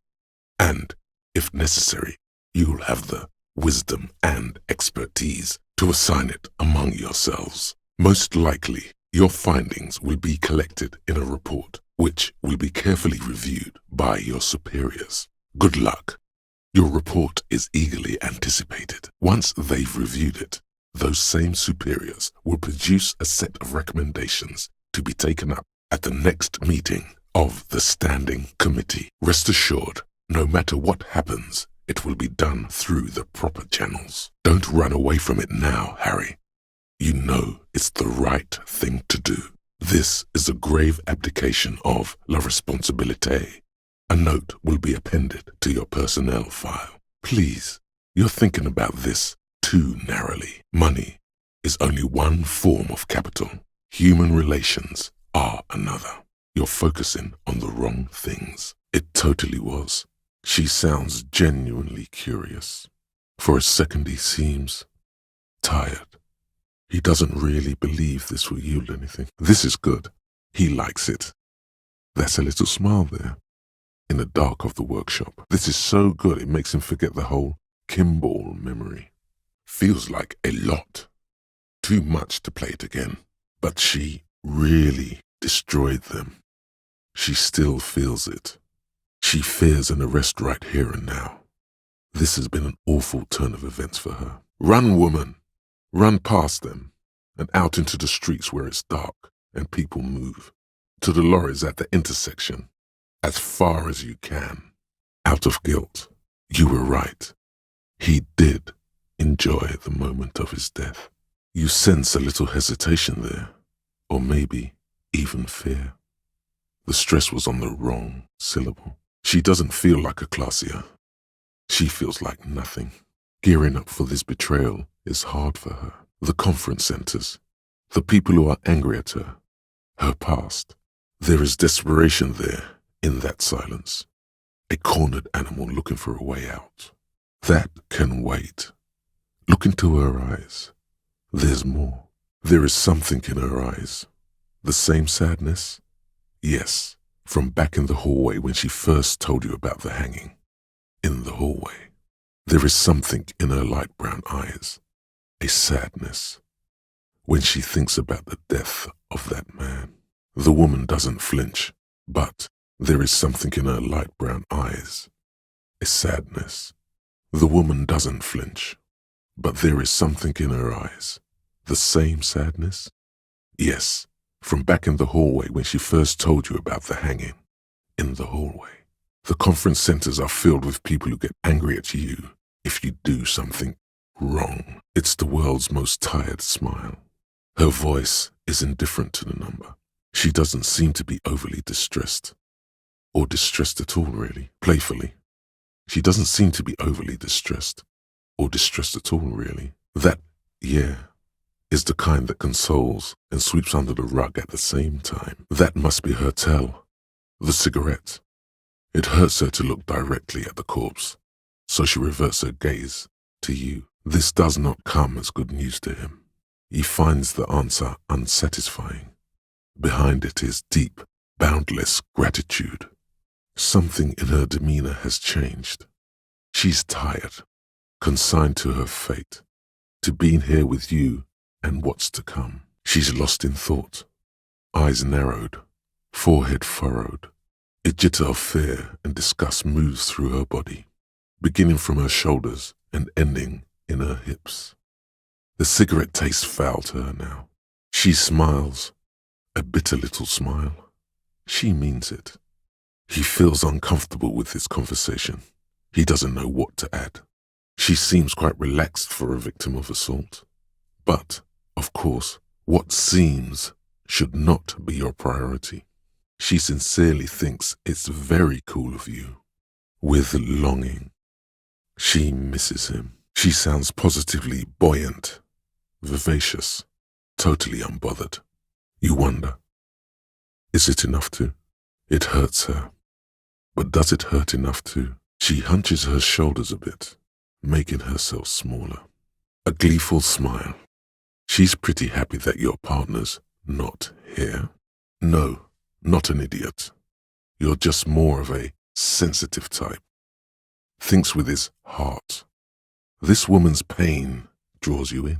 And, if necessary, you'll have the wisdom and expertise to assign it among yourselves. Most likely, your findings will be collected in a report, which will be carefully reviewed by your superiors. Good luck. Your report is eagerly anticipated. Once they've reviewed it, those same superiors will produce a set of recommendations to be taken up at the next meeting of the Standing Committee. Rest assured, no matter what happens, it will be done through the proper channels. Don't run away from it now, Harry. You know it's the right thing to do. This is a grave abdication of la responsabilité. A note will be appended to your personnel file. Please, you're thinking about this too narrowly. Money is only one form of capital. Human relations are another. You're focusing on the wrong things. It totally was. She sounds genuinely curious. For a second he seems tired. He doesn't really believe this will yield anything. This is good. He likes it. That's a little smile there. In the dark of the workshop. This is so good it makes him forget the whole Kimball memory. Feels like a lot. Too much to play it again. But she really destroyed them. She still feels it. She fears an arrest right here and now. This has been an awful turn of events for her. Run, woman! Run past them and out into the streets where it's dark and people move. To the lorries at the intersection. As far as you can. Out of guilt. You were right. He did enjoy the moment of his death. You sense a little hesitation there, or maybe even fear. The stress was on the wrong syllable. She doesn't feel like a classier. She feels like nothing. Gearing up for this betrayal is hard for her. The conference centers, the people who are angry at her, her past. There is desperation there. In that silence, a cornered animal looking for a way out. That can wait. Look into her eyes. There's more. There is something in her eyes. The same sadness? Yes, from back in the hallway when she first told you about the hanging. In the hallway. There is something in her light brown eyes. A sadness. When she thinks about the death of that man. The woman doesn't flinch, but there is something in her light brown eyes, a sadness. The woman doesn't flinch, but there is something in her eyes, the same sadness? Yes, from back in the hallway when she first told you about the hanging. In the hallway. The conference centers are filled with people who get angry at you if you do something wrong. It's the world's most tired smile. Her voice is indifferent to the number. She doesn't seem to be overly distressed. Or distressed at all, really, playfully. She doesn't seem to be overly distressed. Or distressed at all, really. That, yeah, is the kind that consoles and sweeps under the rug at the same time. That must be her tell. The cigarette. It hurts her to look directly at the corpse, so she reverts her gaze to you. This does not come as good news to him. He finds the answer unsatisfying. Behind it is deep, boundless gratitude. Something in her demeanor has changed. She's tired, consigned to her fate, to being here with you and what's to come. She's lost in thought, eyes narrowed, forehead furrowed. A jitter of fear and disgust moves through her body, beginning from her shoulders and ending in her hips. The cigarette tastes foul to her now. She smiles, a bitter little smile. She means it. He feels uncomfortable with this conversation. He doesn't know what to add. She seems quite relaxed for a victim of assault. But, of course, what seems should not be your priority. She sincerely thinks it's very cool of you. With longing. She misses him. She sounds positively buoyant, vivacious, totally unbothered. You wonder, is it enough to? It hurts her. But does it hurt enough to? She hunches her shoulders a bit, making herself smaller. A gleeful smile. She's pretty happy that your partner's not here. No, not an idiot. You're just more of a sensitive type. Thinks with his heart. This woman's pain draws you in,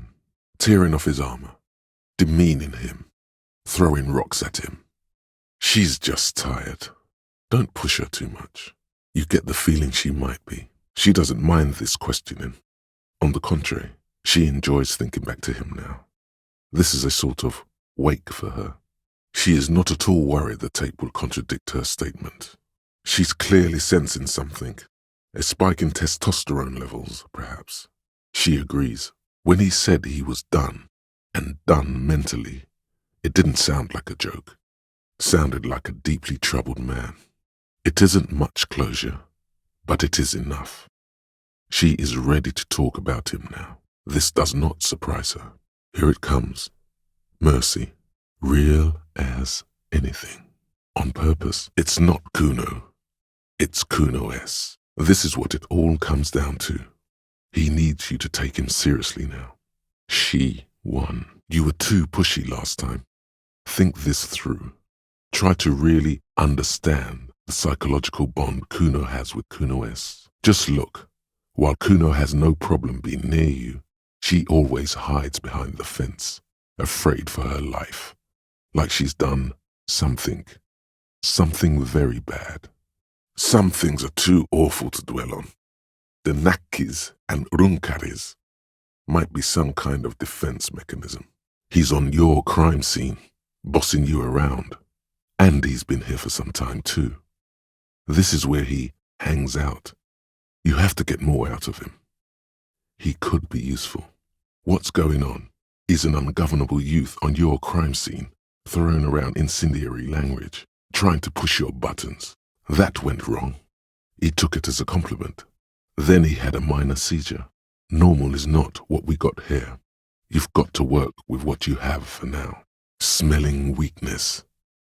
tearing off his armor, demeaning him, throwing rocks at him. She's just tired. Don't push her too much. You get the feeling she might be. She doesn't mind this questioning. On the contrary, she enjoys thinking back to him now. This is a sort of wake for her. She is not at all worried the tape will contradict her statement. She's clearly sensing something, a spike in testosterone levels, perhaps. She agrees. When he said he was done, and done mentally, it didn't sound like a joke. Sounded like a deeply troubled man. It isn't much closure, but it is enough. She is ready to talk about him now. This does not surprise her. Here it comes. Mercy. Real as anything. On purpose. It's not Kuno. It's Kuno-S. This is what it all comes down to. He needs you to take him seriously now. She won. You were too pushy last time. Think this through. Try to really understand the psychological bond Kuno has with Kuno-S. Just look. While Kuno has no problem being near you, she always hides behind the fence, afraid for her life. Like she's done something very bad. Some things are too awful to dwell on. The Nakkis and Runkaris might be some kind of defense mechanism. He's on your crime scene, bossing you around. And he's been here for some time too. This is where he hangs out. You have to get more out of him. He could be useful. What's going on? He's an ungovernable youth on your crime scene, throwing around incendiary language, trying to push your buttons. That went wrong. He took it as a compliment. Then he had a minor seizure. Normal is not what we got here. You've got to work with what you have for now. Smelling weakness.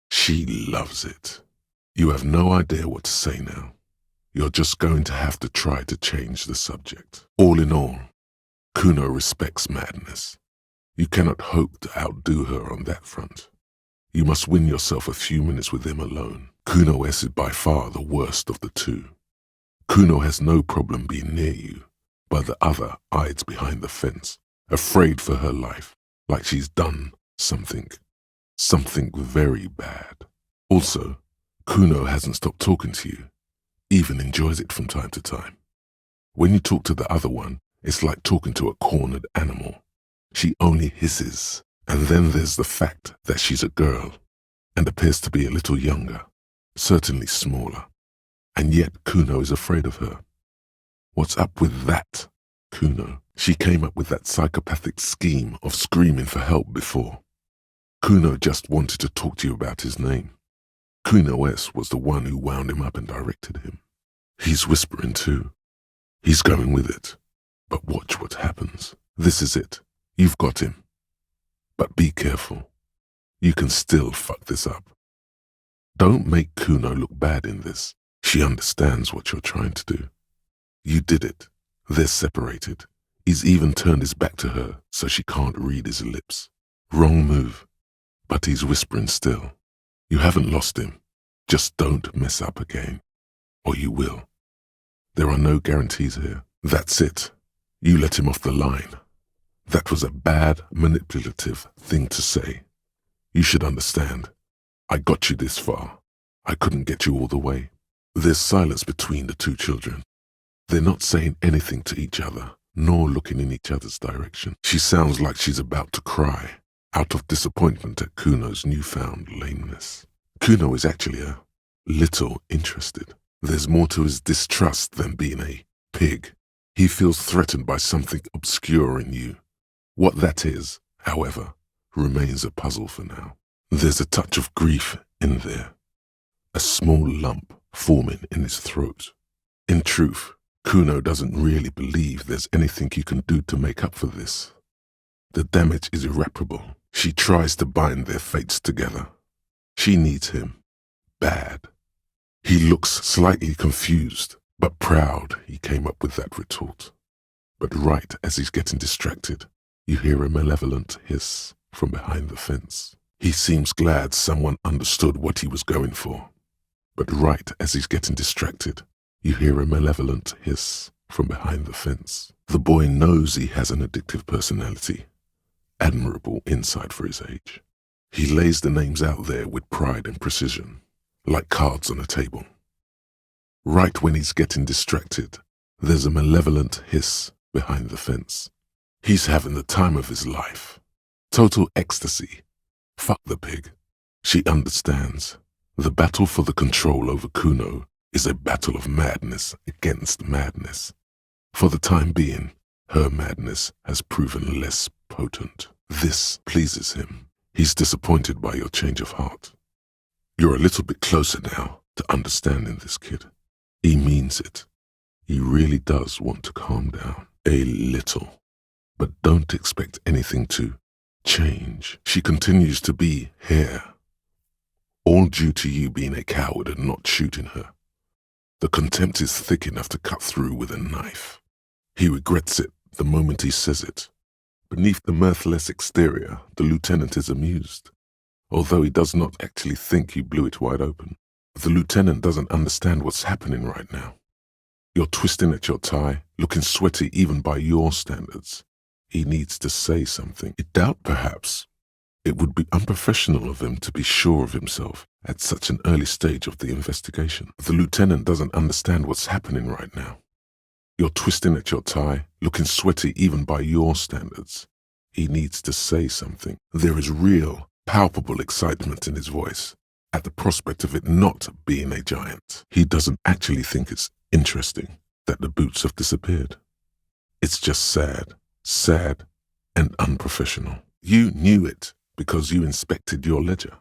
She loves it. You have no idea what to say now. You're just going to have to try to change the subject. All in all, Kuno respects madness. You cannot hope to outdo her on that front. You must win yourself a few minutes with him alone. Kuno-S is by far the worst of the two. Kuno has no problem being near you, but the other hides behind the fence, afraid for her life, like she's done something very bad. Also, Kuno hasn't stopped talking to you, even enjoys it from time to time. When you talk to the other one, it's like talking to a cornered animal. She only hisses. And then there's the fact that she's a girl and appears to be a little younger, certainly smaller. And yet Kuno is afraid of her. What's up with that, Kuno? She came up with that psychopathic scheme of screaming for help before. Kuno just wanted to talk to you about his name. Kuno S was the one who wound him up and directed him. He's whispering too. He's going with it. But watch what happens. This is it. You've got him. But be careful. You can still fuck this up. Don't make Kuno look bad in this. She understands what you're trying to do. You did it. They're separated. He's even turned his back to her so she can't read his lips. Wrong move. But he's whispering still. You haven't lost him. Just don't mess up again. Or you will. There are no guarantees here. That's it. You let him off the line. That was a bad, manipulative thing to say. You should understand. I got you this far. I couldn't get you all the way. There's silence between the two children. They're not saying anything to each other, nor looking in each other's direction. She sounds like she's about to cry, out of disappointment at Kuno's newfound lameness. Kuno is actually a little interested. There's more to his distrust than being a pig. He feels threatened by something obscure in you. What that is, however, remains a puzzle for now. There's a touch of grief in there, a small lump forming in his throat. In truth, Kuno doesn't really believe there's anything you can do to make up for this. The damage is irreparable. She tries to bind their fates together. She needs him. Bad. He looks slightly confused, but proud he came up with that retort. But right as he's getting distracted, you hear a malevolent hiss from behind the fence. He seems glad someone understood what he was going for. But right as he's getting distracted, you hear a malevolent hiss from behind the fence. The boy knows he has an addictive personality. Admirable insight for his age. He lays the names out there with pride and precision, like cards on a table. Right when he's getting distracted, there's a malevolent hiss behind the fence. He's having the time of his life. Total ecstasy. Fuck the pig. She understands. The battle for the control over Kuno is a battle of madness against madness. For the time being, her madness has proven less potent. This pleases him. He's disappointed by your change of heart. You're a little bit closer now to understanding this kid. He means it. He really does want to calm down. A little. But don't expect anything to change. She continues to be here. All due to you being a coward and not shooting her. The contempt is thick enough to cut through with a knife. He regrets it the moment he says it. Beneath the mirthless exterior, the lieutenant is amused, although he does not actually think you blew it wide open. The lieutenant doesn't understand what's happening right now. You're twisting at your tie, looking sweaty even by your standards. He needs to say something. I doubt, perhaps, it would be unprofessional of him to be sure of himself at such an early stage of the investigation. The lieutenant doesn't understand what's happening right now. You're twisting at your tie, looking sweaty even by your standards. He needs to say something. There is real, palpable excitement in his voice at the prospect of it not being a giant. He doesn't actually think it's interesting that the boots have disappeared. It's just sad and unprofessional. You knew it because you inspected your ledger.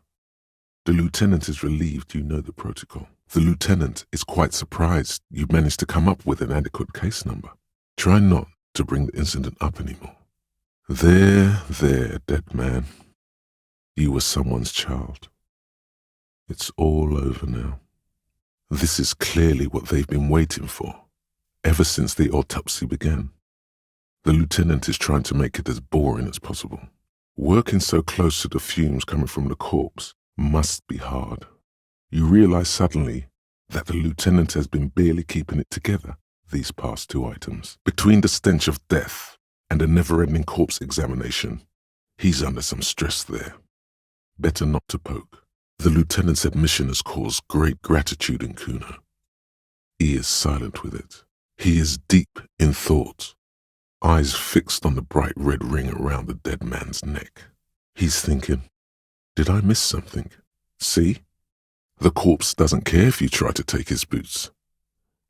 The lieutenant is relieved you know the protocol. The lieutenant is quite surprised you managed to come up with an adequate case number. Try not to bring the incident up anymore. There, dead man. You were someone's child. It's all over now. This is clearly what they've been waiting for, ever since the autopsy began. The lieutenant is trying to make it as boring as possible. Working so close to the fumes coming from the corpse must be hard. You realize suddenly that the lieutenant has been barely keeping it together these past two items. Between the stench of death and a never-ending corpse examination, he's under some stress there. Better not to poke. The lieutenant's admission has caused great gratitude in Kuno. He is silent with it. He is deep in thought, eyes fixed on the bright red ring around the dead man's neck. He's thinking, did I miss something? See? The corpse doesn't care if you try to take his boots.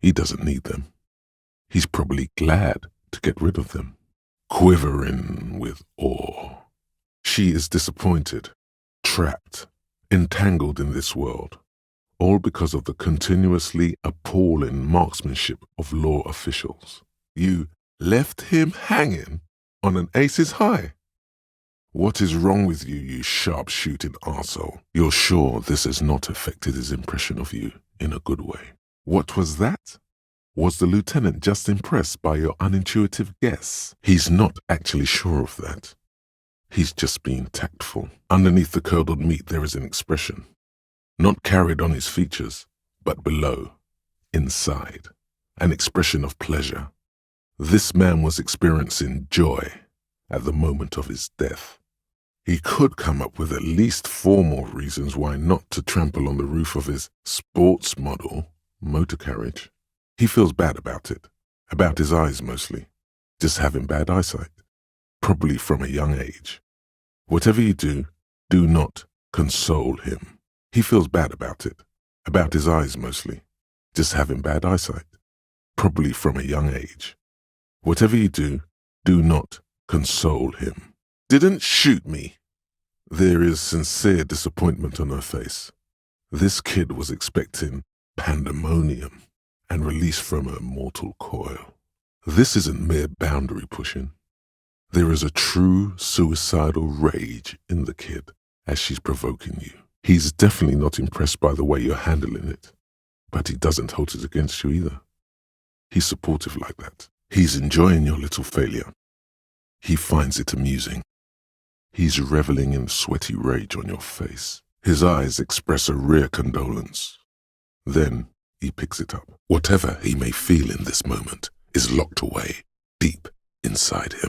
He doesn't need them. He's probably glad to get rid of them. Quivering with awe. She is disappointed. trapped, entangled in this world, all because of the continuously appalling marksmanship of law officials. You left him hanging on an aces high. What is wrong with you, you sharp-shooting arsehole? You're sure this has not affected his impression of you in a good way. What was that? Was the lieutenant just impressed by your unintuitive guess? He's not actually sure of that. He's just being tactful. Underneath the curdled meat there is an expression, not carried on his features, but below, inside, an expression of pleasure. This man was experiencing joy at the moment of his death. He could come up with at least 4 more reasons why not to trample on the roof of his sports model motor carriage. He feels bad about it, about his eyes mostly, just having bad eyesight, probably from a young age. Whatever you do, do not console him. He feels bad about it, about his eyes mostly, just having bad eyesight, probably from a young age. Whatever you do not console him. Didn't shoot me. There is sincere disappointment on her face. This kid was expecting pandemonium and release from her mortal coil. This isn't mere boundary pushing. There is a true suicidal rage in the kid as she's provoking you. He's definitely not impressed by the way you're handling it, but he doesn't hold it against you either. He's supportive like that. He's enjoying your little failure. He finds it amusing. He's reveling in sweaty rage on your face. His eyes express a rare condolence. Then he picks it up. Whatever he may feel in this moment is locked away deep inside him.